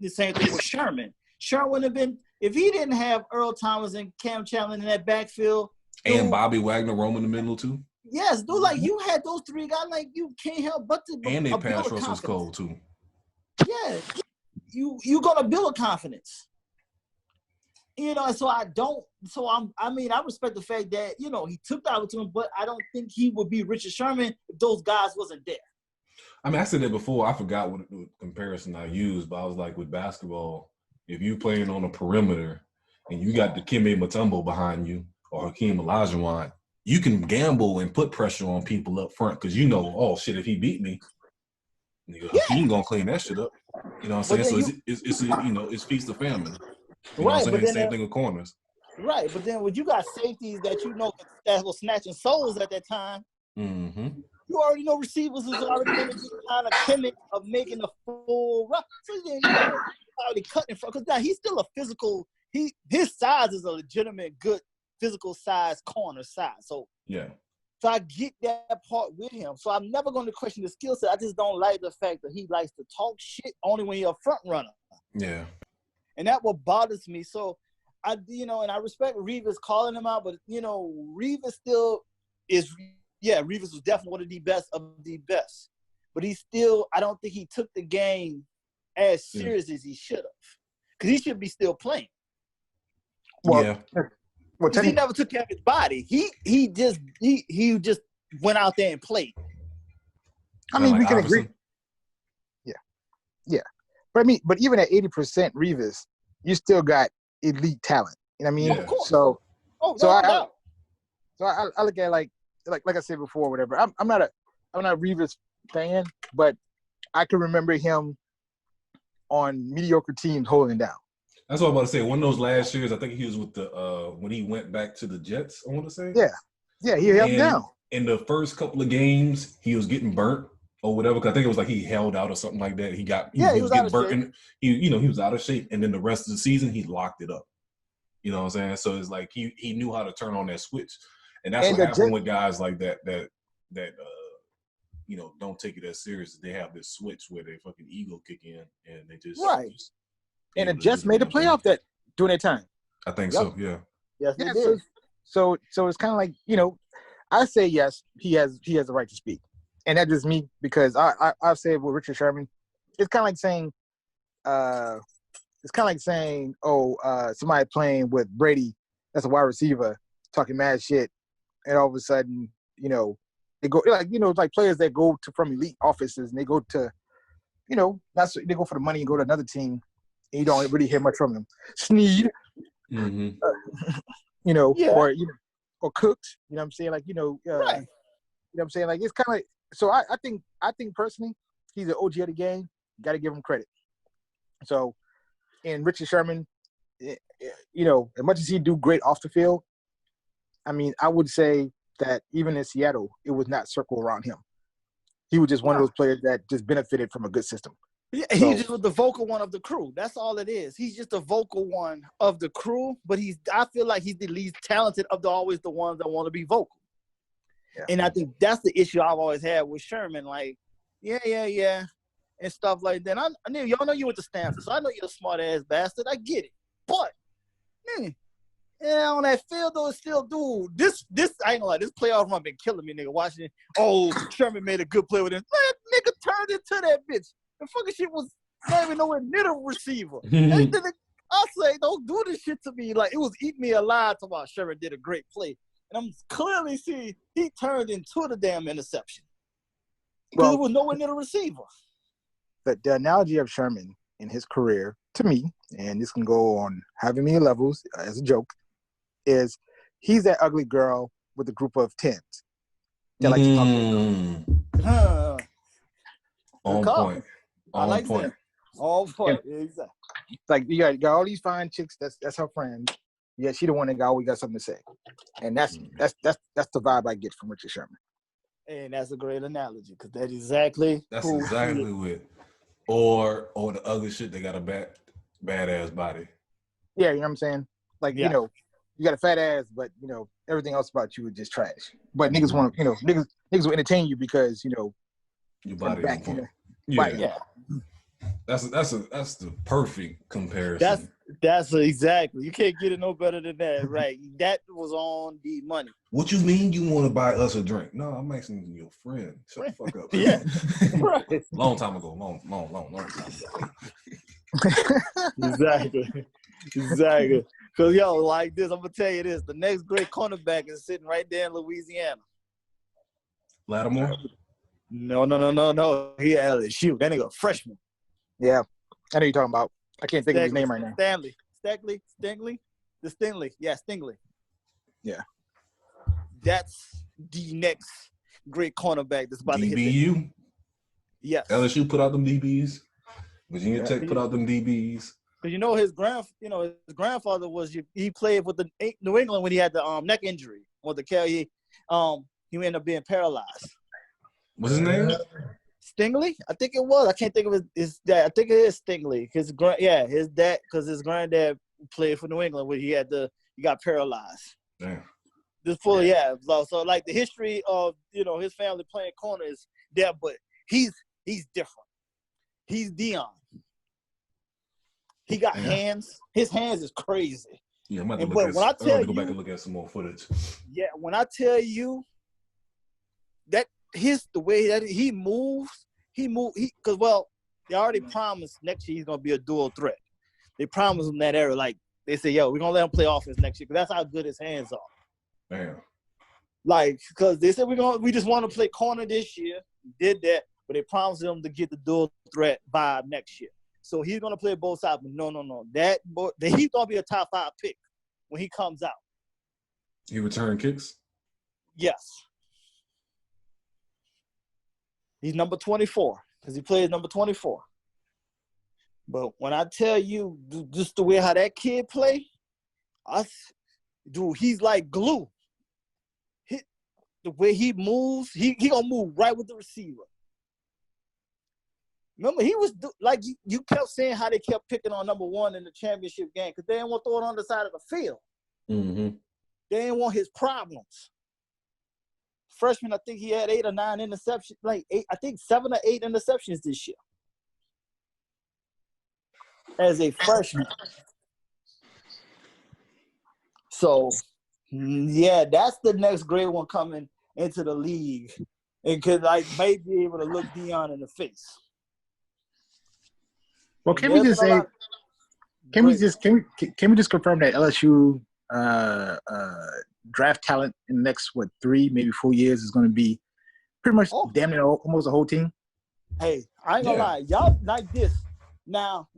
same thing with Sherman. Sherman would have been if he didn't have Earl Thomas and Cam Chandler in that backfield. And Bobby Wagner roaming the middle too. Yes, dude, like you had those three guys, like you can't help but to and they pass rush was cold too. Yeah, you gonna build a confidence. So I respect the fact that he took the opportunity, but I don't think he would be Richard Sherman if those guys wasn't there. I said that before. I forgot what comparison I used, but I was like, with basketball, if you playing on a perimeter and you got the Dikembe Mutombo behind you or Hakeem Olajuwon, you can gamble and put pressure on people up front because oh shit, if he beat me, Hakeem gonna clean that shit up. You know what I'm saying? So it's feast of famine. You know what I'm saying? Same thing with corners. Right, but then when you got safeties that that was snatching souls at that time, you already know receivers is already going to be kind of timid of making a full run. So then already cutting from because now he's still a physical. His size is a legitimate good physical size corner size. So So I get that part with him. So I'm never going to question the skill set. I just don't like the fact that he likes to talk shit only when you're a front runner. Yeah. And that what bothers me. So and I respect Revis calling him out, but Revis still is. Yeah, Revis was definitely one of the best of the best. But I don't think he took the game as serious as he should have. Because he should be still playing. Well, Because he never took care of his body. He just went out there and played. I mean, we can agree. Yeah. But even at 80% Revis, you still got elite talent. You know what I mean? Of course. So I look at like I said before, whatever. I'm not a Revis fan, but I can remember him on mediocre teams holding down. That's what I'm about to say. One of those last years, I think he was with the when he went back to the Jets, I want to say. Yeah, he held down. In the first couple of games, he was getting burnt or whatever. Because I think it was like he held out or something like that. He was getting burnt. And he was out of shape. And then the rest of the season, he locked it up. You know what I'm saying? So it's like he knew how to turn on that switch. And that's what happened with guys like that don't take it as serious. They have this switch where their fucking ego kick in and they just and the Jets made the playoff during that time. I think so. Yeah. Yes, they did. So it's kind of like I say yes, he has the right to speak, and that's just me because I say with Richard Sherman, it's kind of like saying somebody playing with Brady that's a wide receiver talking mad shit, and all of a sudden they go like players that go from elite offices and they go to they go for the money and go to another team and you don't really hear much from them. Sneed, mm-hmm. Or Cooks, you know what I'm saying? Like, right. You know what I'm saying? Like, it's kind of like, so I think personally, he's an OG of the game. Got to give him credit. So, and Richard Sherman, as much as he do great off the field, I mean, I would say that even in Seattle, it was not circled around him. He was just one of those players that just benefited from a good system. Yeah, he just was the vocal one of the crew. That's all it is. He's just the vocal one of the crew, but I feel like he's the least talented of always the ones that want to be vocal. Yeah. And I think that's the issue I've always had with Sherman. Like, yeah, and stuff like that. Y'all know you went to Stanford, so I know you're a smart-ass bastard. I get it. But, on that field, though, it's still, dude, this I ain't gonna lie, this playoff run been killing me, nigga, watching it. Oh, Sherman made a good play with him. That nigga turned into that bitch. The fucking shit was not even nowhere near the receiver. I say, don't do this shit to me. Like, it was eating me alive to while Sherman did a great play. And I'm clearly seeing he turned into the damn interception. Because it was nowhere near the receiver. But the analogy of Sherman in his career, to me, and this can go on however many levels as a joke, is he's that ugly girl with a group of 10s. That like to talk to On point. I like that. On point. Yeah. Exactly. Like you got all these fine chicks. That's her friend. Yeah, she the one that always got something to say, and that's the vibe I get from Richard Sherman. And that's a great analogy because that's exactly what. Or the other shit. They got a badass body. Yeah, you know what I'm saying. Like you got a fat ass, but everything else about you is just trash. But niggas want niggas will entertain you because your body back, on point. Yeah. That's the perfect comparison. That's exactly. You can't get it no better than that, right? That was on the money. What you mean you want to buy us a drink? No, I'm asking your friend. Shut the fuck up. Yeah. Right. Long time ago. Long time ago. Exactly. Because, like this, I'm going to tell you this. The next great cornerback is sitting right there in Louisiana. Lattimore? No. He at LSU. That nigga a freshman. Yeah. I know you're talking about. I can't think of his name right now. Stingley? Yeah, Stingley. Yeah. That's the next great cornerback that's about to hit DBU? Yes. LSU put out them DBs. Virginia Tech put out them DBs. Because his grandfather he played with the New England when he had the neck injury or the he ended up being paralyzed. What's his name? Stingley? I think it was. I can't think of his dad. I think it is Stingley. His dad, because his granddad played for New England when he got paralyzed. Damn. Just full, yeah. So like the history of his family playing corner is there, but he's different. He's Dion. He got hands. His hands is crazy. Yeah, I'm about to go back and look at some more footage. Yeah, when I tell you that the way that he moves, because they already promised next year he's gonna be a dual threat. They promised him that area, like they say, yo, we're gonna let him play offense next year, because that's how good his hands are. Damn. Like, because they said we just want to play corner this year. He did that, but they promised him to get the dual threat vibe next year. So he's gonna play both sides. But no. He's gonna be a top 5 pick when he comes out. He return kicks? Yes. He's number 24 because he plays number 24. But when I tell you just the way how that kid play, he's like glue. The way he moves, he gonna move right with the receiver. Remember, he was like you kept saying how they kept picking on number 1 in the championship game because they didn't want to throw it on the side of the field. Mm-hmm. They didn't want his problems. Freshman, I think he had 8 or 9 interceptions, like 8, I think 7 or 8 interceptions this year as a freshman. So, yeah, that's the next great one coming into the league and could might be able to look Dion in the face. Well, can we just confirm that LSU draft talent in the next 3, maybe 4 years is going to be pretty much damn near almost a whole team? Hey, I ain't gonna lie, y'all like this. Now,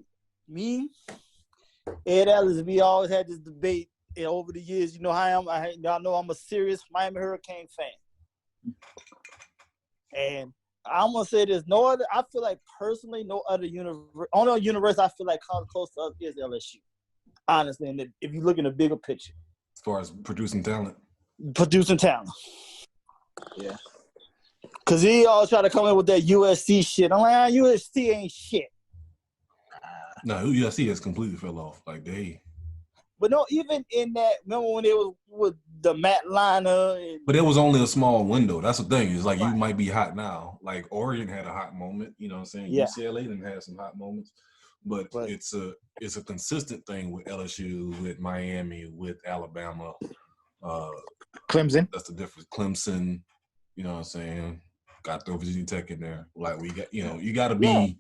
me, Ed Ellis, we always had this debate over the years. You know how y'all know I'm a serious Miami Hurricane fan, and I'm gonna say this: I feel like personally, no other only universe I feel like comes close to us is LSU. Honestly, and if you look in the bigger picture, as far as producing talent, yeah. Cause he all try to come in with that USC shit. I'm like, USC ain't shit. No, USC has completely fell off. Like they. But no, even in that, remember when it was with the Matt Liner? But it was only a small window. That's the thing. It's like you might be hot now. Like Oregon had a hot moment. You know what I'm saying? Yeah. UCLA didn't have some hot moments. But it's a consistent thing with LSU, with Miami, with Alabama. Clemson. That's the difference. Clemson, you know what I'm saying? Got to throw Virginia Tech in there. Like we got, you got to be.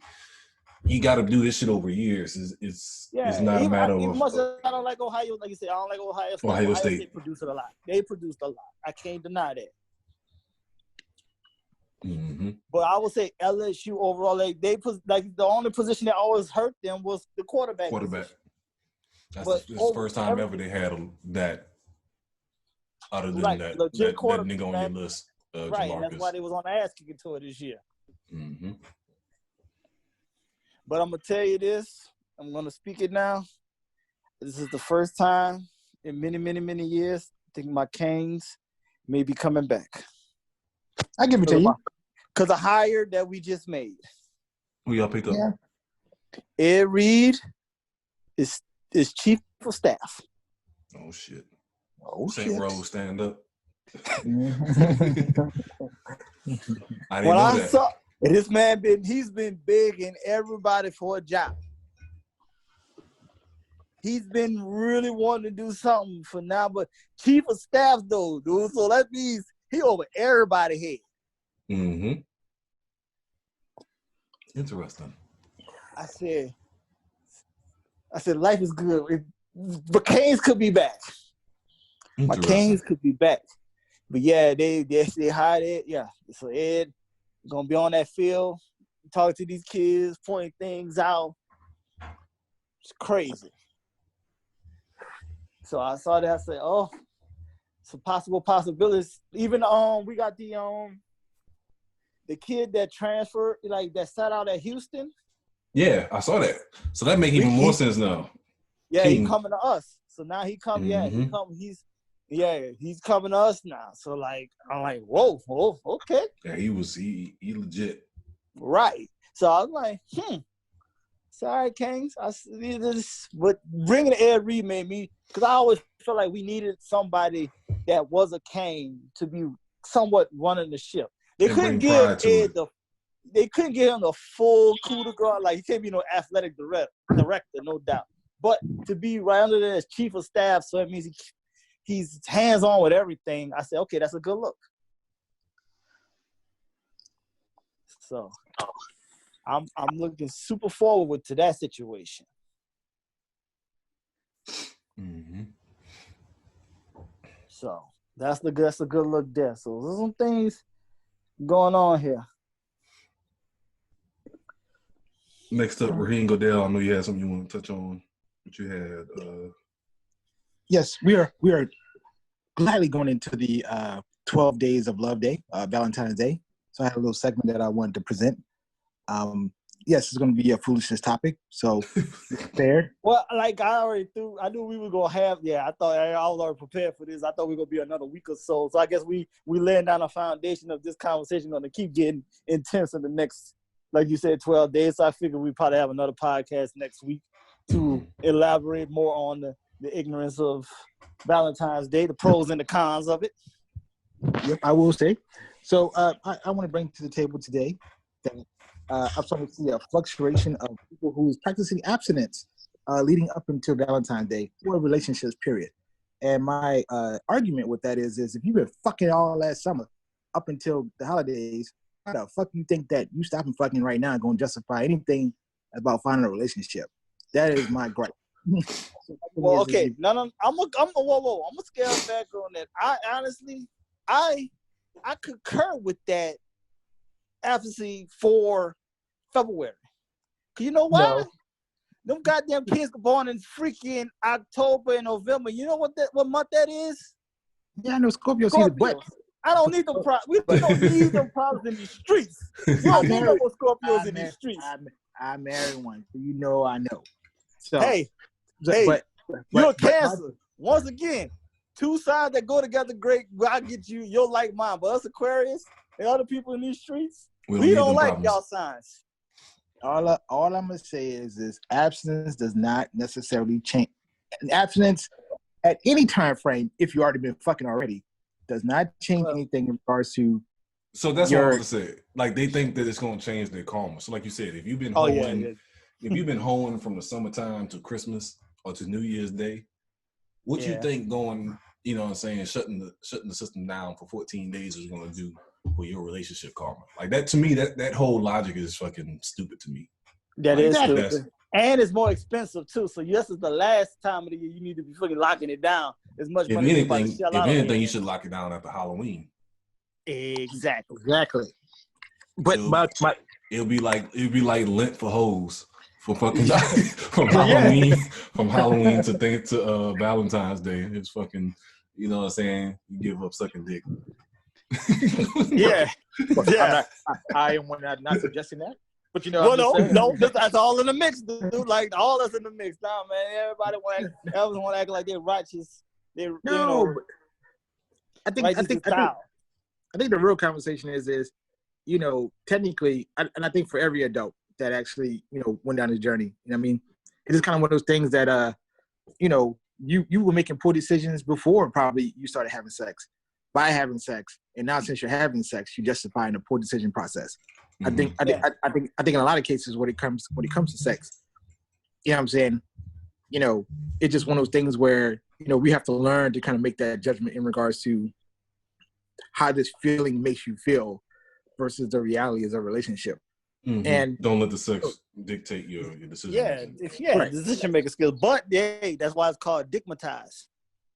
You got to do this shit over years. It's not a matter of. Much as I don't like Ohio, like you said, I don't like Ohio State. Ohio State produced a lot. They produced a lot. I can't deny that. Mm-hmm. But I would say LSU overall, the only position that always hurt them was the quarterback. That's the first time ever they had that. Other than that nigga on your list, right? And that's why they was on the ass kicking tour this year. Mm-hmm. But I'm going to tell you this. I'm going to speak it now. This is the first time in many, many, many years I think my Canes may be coming back. I give it to you. Because a hire that we just made. Who y'all picked up? Yeah. Ed Reed is chief of staff. Oh, shit. St. Rose, stand up. I didn't know that. And this man he's been begging everybody for a job. He's been really wanting to do something for now, but chief of staff though, dude. So that means he over everybody's head. Mm-hmm. Interesting. I said life is good. But Canes could be back. My Canes could be back. But yeah, they hired Ed. Yeah. So Ed gonna be on that field, talking to these kids, pointing things out. It's crazy. So I saw that. I said, "Oh, some possible possibilities." Even we got the kid that transferred, like that sat out at Houston. Yeah, I saw that. So that makes even more sense now. Yeah, he's coming to us. So now he come. Mm-hmm. He's coming to us now. So I'm like, whoa, okay. Yeah, he legit. Right. So I was like, said, all right, Kings. But bringing Ed Reed made me, because I always felt like we needed somebody that was a Kane to be somewhat running the ship. They couldn't give Ed they couldn't give him the full coup de grace. Like, he can't be no athletic director, no doubt. But to be right under there as chief of staff, so it means he's hands-on with everything. I said, okay, that's a good look. So I'm looking super forward to that situation. Mm-hmm. So that's a good look there. So there's some things going on here. Next up, Raheem Goodell. I know you had something you want to touch on. What you had? Yes, we are gladly going into the 12 Days of Love Day, Valentine's Day. So I had a little segment that I wanted to present. Yes, it's going to be a foolishness topic, so prepared. Well, like I knew we were going to have, I thought I was already prepared for this. I thought we were going to be another week or so. So I guess we laying down a foundation of this conversation going to keep getting intense in the next, like you said, 12 days. So I figured we'd probably have another podcast next week to elaborate more on the ignorance of Valentine's Day, the pros and the cons of it. Yep, I will say. So I want to bring to the table today that I'm starting to see a fluctuation of people who's practicing abstinence leading up until Valentine's Day or relationships, period. And my argument with that is if you've been fucking all last summer up until the holidays, how the fuck you think that you stopping fucking right now and going to justify anything about finding a relationship? That is my gripe. Well, okay. No, I'm gonna scale back on that. I honestly, I concur with that abstinence for February. Cause you know why? No. Them goddamn kids were born in freaking October and November. You know what month that is? Yeah, I know Scorpio season, but I don't need them problems. We don't need them problems in these streets. You don't need no more Scorpios in these streets. I married one, so you know I know. So hey, you're a Cancer. Once again, two sides that go together great. I get you. You'll like mine, but us Aquarius and other people in these streets, we don't like y'all signs. All I'm gonna say is abstinence does not necessarily change. Abstinence at any time frame, if you already been fucking already, does not change anything in regards to. So that's what I want to say. Like, they think that it's going to change their karma. So like you said, if you've been hoeing, if you've been hoeing from the summertime to Christmas or to New Year's Day, what you think going, you know what I'm saying, shutting the system down for 14 days is going to do for your relationship karma? Like, that, to me, that whole logic is fucking stupid to me. That is stupid. And it's more expensive too. So this is the last time of the year you need to be fucking locking it down as much money. If anything, you should lock it down after Halloween. Exactly. But it'll be like Lent for hoes for fucking from Halloween to Valentine's Day. It's fucking, you know what I'm saying, you give up sucking dick. I am not suggesting that. But you know, that's all in the mix, dude. Like, all that's in the mix. Nah, man, everybody want to act like they're righteous. I think the real conversation is, you know, technically, and I think for every adult that actually, you know, went down this journey, you know what I mean? It is kind of one of those things that, you know, you were making poor decisions before probably you started having sex, by having sex, and now since you're having sex, you're justifying a poor decision process. Mm-hmm. I think in a lot of cases when it comes to sex, you know what I'm saying? You know, it's just one of those things where, you know, we have to learn to kind of make that judgment in regards to how this feeling makes you feel versus the reality of a relationship. Mm-hmm. And don't let the sex dictate your decision. Decision making skills. But that's why it's called dickmatized.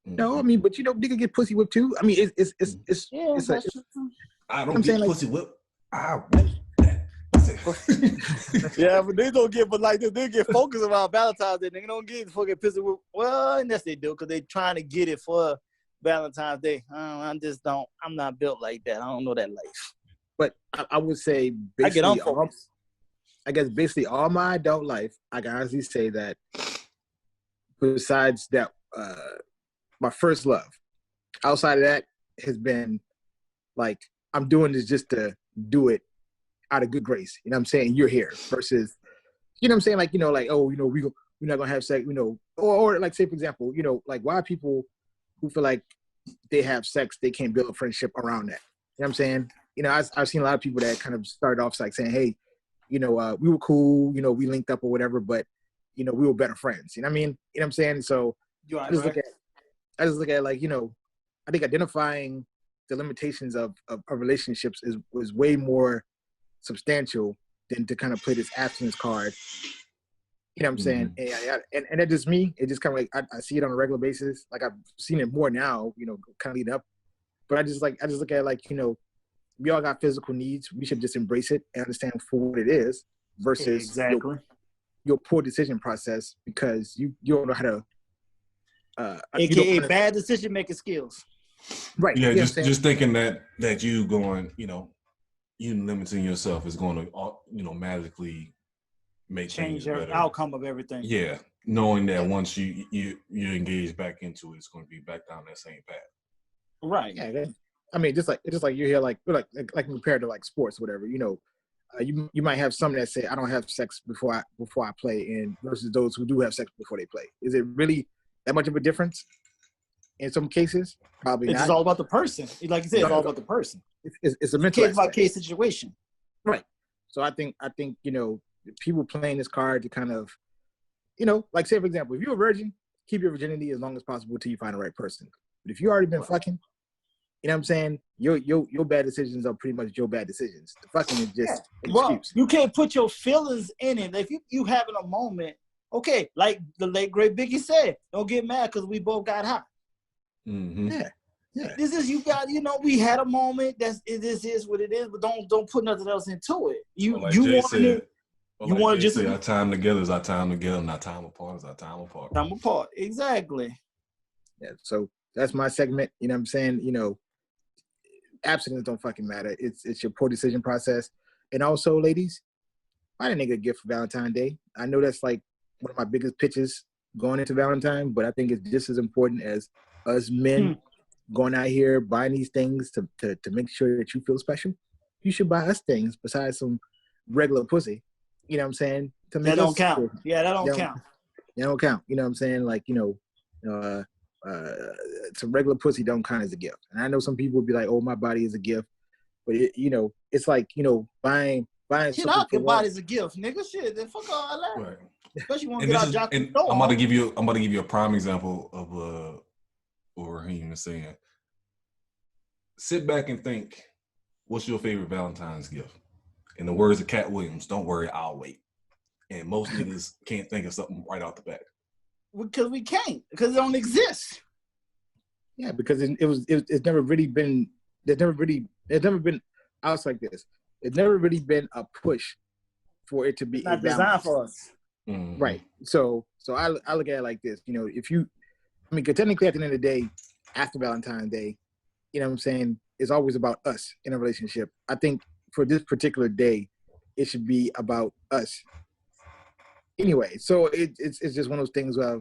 Mm-hmm. No, I mean, but you know, they can get pussy whipped too. I mean, I don't get pussy whipped. Yeah, but they don't get, but like they get focused around Valentine's Day. They don't get fucking pissed with. Well, unless they do, because they trying to get it for Valentine's Day. I'm not built like that. I don't know that life. But I would say basically, I guess basically all my adult life, I can honestly say that besides that, my first love, outside of that has been like, I'm doing this just to do it out of good grace. You know what I'm saying? You're here versus you know what I'm saying? Like, you know, like, oh, you know, we're not gonna have sex, you know, or like, say for example, you know, like, why are people who feel like they have sex, they can't build a friendship around that? You know what I'm saying? You know, I've seen a lot of people that kind of started off like saying, hey, you know, we were cool, you know, we linked up or whatever, but you know, we were better friends. You know what I mean? You know what I'm saying? So I just look at like, you know, I think identifying the limitations of relationships was way more substantial than to kind of play this abstinence card. You know what I'm saying? And that's just me. It just kind of like I see it on a regular basis. Like I've seen it more now, you know, kind of lead up. But I just look at it like, you know, we all got physical needs. We should just embrace it and understand for what it is versus your poor decision process because you don't know how to AKA bad decision making skills. Right. Yeah, just thinking that you going, you know, you limiting yourself is going to, you know, magically make change things the better. outcome of everything. Yeah, knowing that once you engage back into it, it's going to be back down that same path. Right. Yeah. I mean, just like you hear like compared to like sports, whatever. You know, you might have some that say I don't have sex before I play, and versus those who do have sex before they play. Is it really that much of a difference? In some cases, probably it's not. It's all about the person. Like you said, it's all about the person. It's a mental case by case situation. Right. So I think you know, people playing this card to kind of, you know, like say for example, if you're a virgin, keep your virginity as long as possible till you find the right person. But if you already been fucking, you know what I'm saying? Your bad decisions are pretty much your bad decisions. The fucking is just an excuse. You can't put your feelings in it. If you having a moment, okay, like the late great Biggie said, don't get mad because we both got hot. Mm-hmm. Yeah. This is, you got, you know, we had a moment. This is what it is, but don't put nothing else into it. You want to just say our time together is our time together, and our time apart is our time apart. Time apart, exactly. Yeah. So that's my segment. You know what I'm saying? You know, abstinence don't fucking matter. It's your poor decision process. And also, ladies, find a nigga a gift for Valentine's Day. I know that's like one of my biggest pitches going into Valentine, but I think it's just as important as us men going out here buying these things to make sure that you feel special. You should buy us things besides some regular pussy. You know what I'm saying? To make that don't count. Yeah, that don't count. That don't count. You know what I'm saying? Like, you know, some regular pussy don't count as a gift. And I know some people would be like, "Oh, my body is a gift," but you know, it's like, you know, buying. Shit, your body's a gift, nigga. Shit, then fuck all that. Right. Especially when we get our job. I'm about to give you a prime example of what Raheem is saying. Sit back and think, what's your favorite Valentine's gift? In the words of Cat Williams, don't worry, I'll wait. And most niggas can't think of something right off the bat. Because we can't, because it don't exist. Yeah, because it's never really been. There's never been. I was like this. It's never really been a push for it to be. It's not designed for us. Mm-hmm. Right. So I look at it like this. You know, because technically at the end of the day, after Valentine's Day, you know what I'm saying, it's always about us in a relationship. I think for this particular day, it should be about us. Anyway, so it's just one of those things where,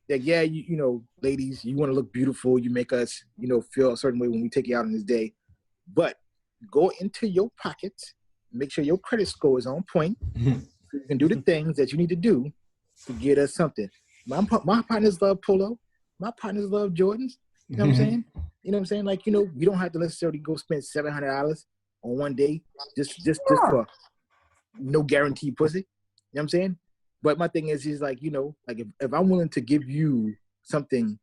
like, yeah, you know, ladies, you want to look beautiful. You make us, you know, feel a certain way when we take you out on this day. But go into your pockets, make sure your credit score is on point. You can do the things that you need to do to get us something. My partners love polo. My partners love Jordans. You know what I'm saying? You know what I'm saying? Like, you know, you don't have to necessarily go spend $700 on one day just for no guaranteed pussy. You know what I'm saying? But my thing is like, you know, like if I'm willing to give you something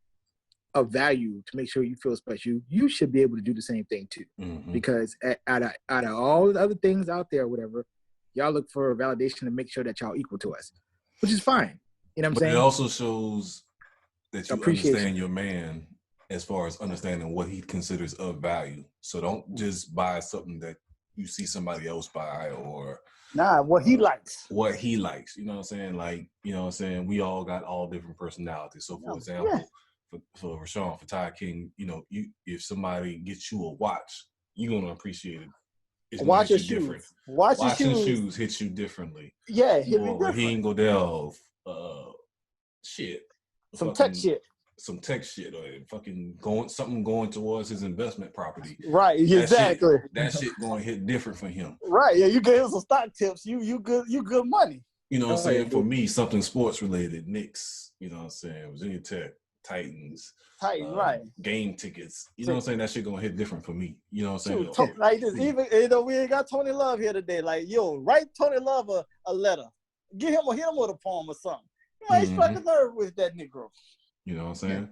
of value to make sure you feel special, you should be able to do the same thing too. Mm-hmm. Because out of all the other things out there, whatever, y'all look for validation to make sure that y'all equal to us, which is fine. You know what I'm saying? It also shows that you understand your man as far as understanding what he considers of value. So don't just buy something that you see somebody else buy or what he likes. What he likes. You know what I'm saying? Like, you know what I'm saying? We all got all different personalities. So for example, for Rashawn, for Ty King, you know, if somebody gets you a watch, you're gonna appreciate it. It's watch your shoes. Different. Watching shoes hits you differently. Yeah, hit me different. Raheem Godell, shit. Some tech shit. Some tech shit or fucking going towards his investment property. Right, exactly. That shit going to hit different for him. Right, yeah, you get him some stock tips. You good money. you know what I'm saying, for me, something sports related, Knicks, you know what I'm saying, Virginia Tech, Titans, right. game tickets, you know what I'm saying, that shit gonna hit different for me. You know what I'm saying? Like this, even we ain't got Tony Love here today. Like, yo, write Tony Love a letter. Hit him with a poem or something. You might strike a nerve with that Negro. You know what I'm saying?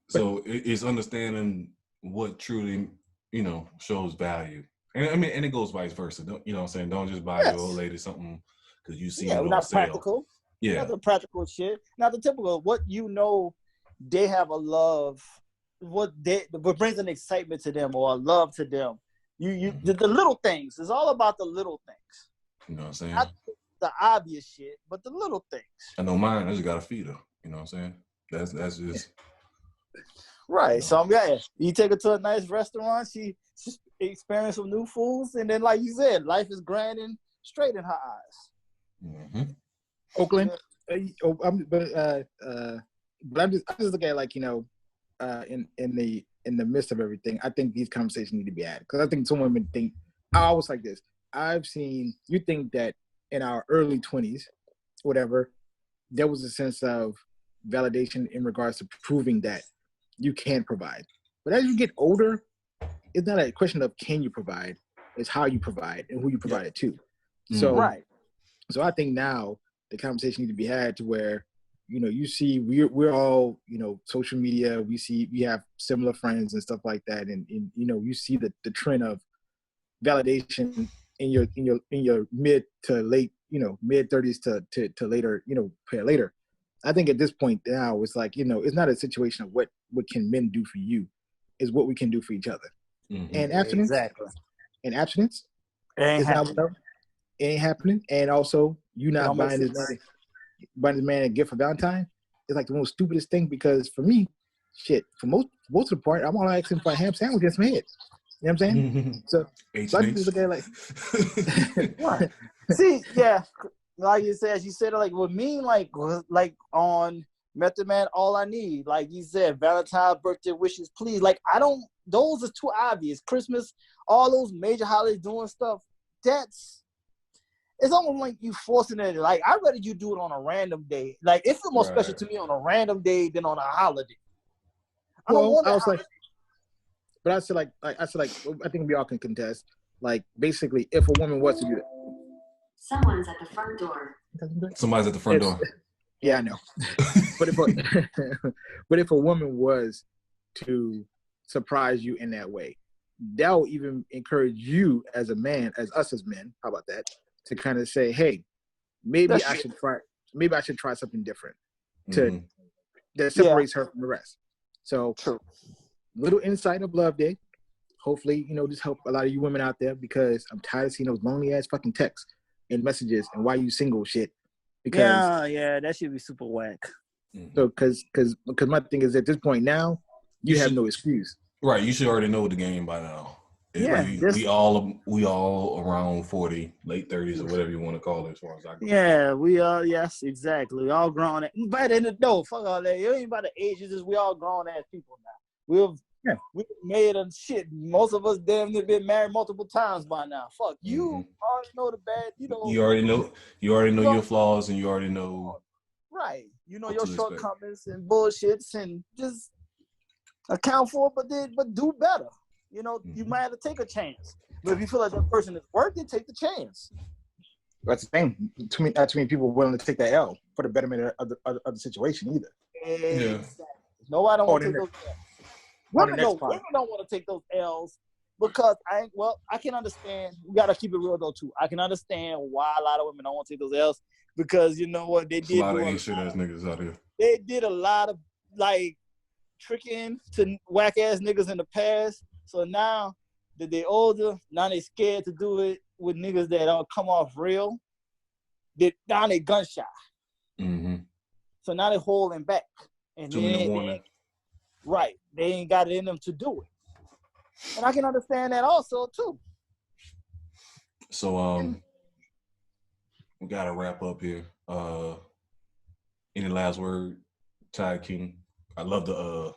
So it's understanding what truly, you know, shows value. And I mean, and it goes vice versa. You know what I'm saying? Don't just buy your old lady something because you see it on not sale. Practical. Yeah. Not the practical shit. Not the typical. What you know, they have a love. What brings an excitement to them or a love to them. The little things. It's all about the little things. You know what I'm saying? Not the obvious shit, but the little things. I know mine. I just gotta feed her. You know what I'm saying? That's just right. You know. So you take her to a nice restaurant. She experience some new foods, and then, like you said, life is grand and straight in her eyes. Oakland. But I'm just looking at, like, you know, in the midst of everything, I think these conversations need to be had, because I think some women think, I always like this. You think that in our early 20s, whatever, there was a sense of validation in regards to proving that you can provide. But as you get older, it's not a question of can you provide, it's how you provide and who you provide it to. So, so I think now the conversation needs to be had to where, you know, you see we're all, you know, social media, we have similar friends and stuff like that, and you know, you see the trend of validation in your mid to late, you know, mid 30s to later, you know, later. I think at this point now, it's like, you know, it's not a situation of what can men do for you, is what we can do for each other. And abstinence, and abstinence, it ain't happening. And also, you not buying this man a gift for Valentine is like the most stupidest thing, because for me, shit, for most of the part, I'm all asking for a ham sandwich and some head. You know what I'm saying? So I just look at it like, see, like you said, like with me, like on Method Man, All I Need, like you said, Valentine's, birthday wishes, please. Like, those are too obvious. Christmas, all those major holidays doing stuff, it's almost like you forcing it. Like, I'd rather you do it on a random day. Like, it's more special to me on a random day than on a holiday. I don't want that. But I said, I think we all can contest. Like, basically, if a woman was to do that. Someone's at the front door. Somebody's at the front door. Yeah, I know. But if a woman was to surprise you in that way, that will even encourage you as a man, as us as men, how about that, to kind of say, hey, maybe I should try something different that separates her from the rest. So, little insight of Love Day. Hopefully, you know, just help a lot of you women out there, because I'm tired of seeing those lonely ass fucking texts and messages and why you single shit. Because that should be super whack. So, because my thing is, at this point now, you have no excuse. Right, you should already know the game by now. We all around 40, late 30s, or whatever you want to call it, as far as I go. Yeah, we are. Yes, exactly. We all grown. But fuck all that. It ain't about the ages. We all grown ass people now. We've made a shit. Most of us damn near been married multiple times by now. Fuck you. Already know the bad. You know. You already know your flaws, and you already know. Right. You know your shortcomings and bullshits, and just account for it, but do better. You know, you might have to take a chance. But if you feel like that person is worth it, take the chance. That's the thing. Not too many people are willing to take that L for the betterment of the situation either. Exactly. Nobody don't want to take those L's. Women don't want to take those L's, because I can understand. We got to keep it real though too. I can understand why a lot of women don't want to take those L's, because you know what they did. A lot of ain't shit ass niggas out here. They did a lot of like tricking to whack ass niggas in the past. So now that they older, now they scared to do it with niggas that don't come off real. Now they gun shy. So now they holding back. And they ain't got it in them to do it. And I can understand that also too. So we gotta wrap up here. Any last word, Ty King? I love the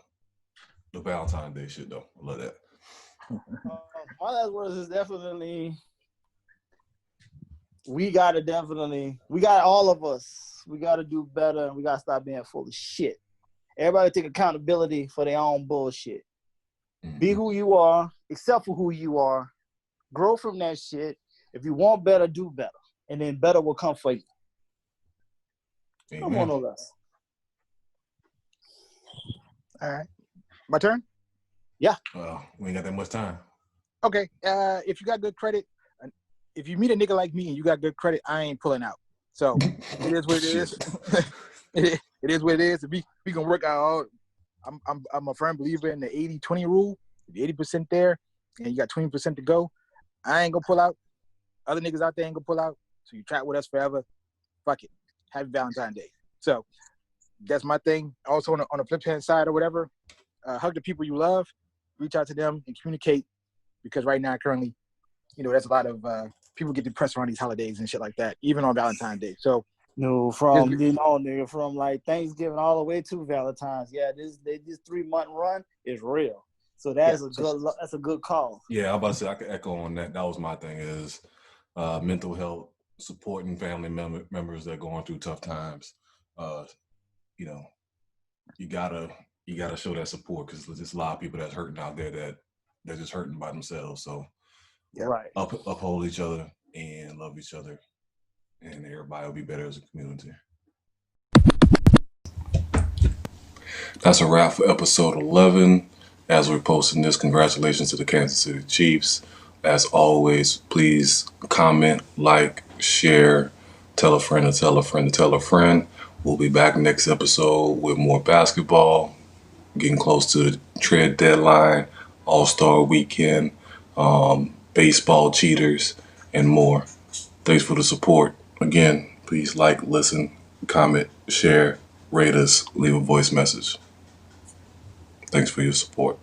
Valentine's Day shit though. I love that. My last words is definitely we got all of us, we got to do better, and we got to stop being full of shit. Everybody take accountability for their own bullshit. Be who you are, accept for who you are, grow from that shit. If you want better, do better. And then better will come for you. No more, no less. All right. My turn? Yeah. We ain't got that much time. Okay. If you got good credit, if you meet a nigga like me and you got good credit, I ain't pulling out. So it is what it is. It is what it is. We can work out all. I'm a firm believer in the 80-20 rule. If 80% there and you got 20% to go, I ain't gonna pull out. Other niggas out there ain't gonna pull out. So you trap with us forever. Fuck it. Happy Valentine's Day. So that's my thing. Also on the flip hand side or whatever, hug the people you love, reach out to them and communicate, because right now currently, there's a lot of people get depressed around these holidays and shit like that, even on Valentine's Day. So from like Thanksgiving all the way to Valentine's. Yeah, this 3-month run is real. So that's a good call. Yeah, I was about to say I could echo on that. That was my thing is mental health, supporting family members that are going through tough times. You gotta show that support, because there's just a lot of people that's hurting out there that they're just hurting by themselves. So right, uphold each other and love each other, and everybody will be better as a community. That's a wrap for episode 11. As we're posting this, congratulations to the Kansas City Chiefs. As always, please comment, like, share, tell a friend to tell a friend to tell a friend. We'll be back next episode with more basketball, getting close to the trade deadline, All-Star Weekend, baseball cheaters, and more. Thanks for the support. Again, please like, listen, comment, share, rate us, leave a voice message. Thanks for your support.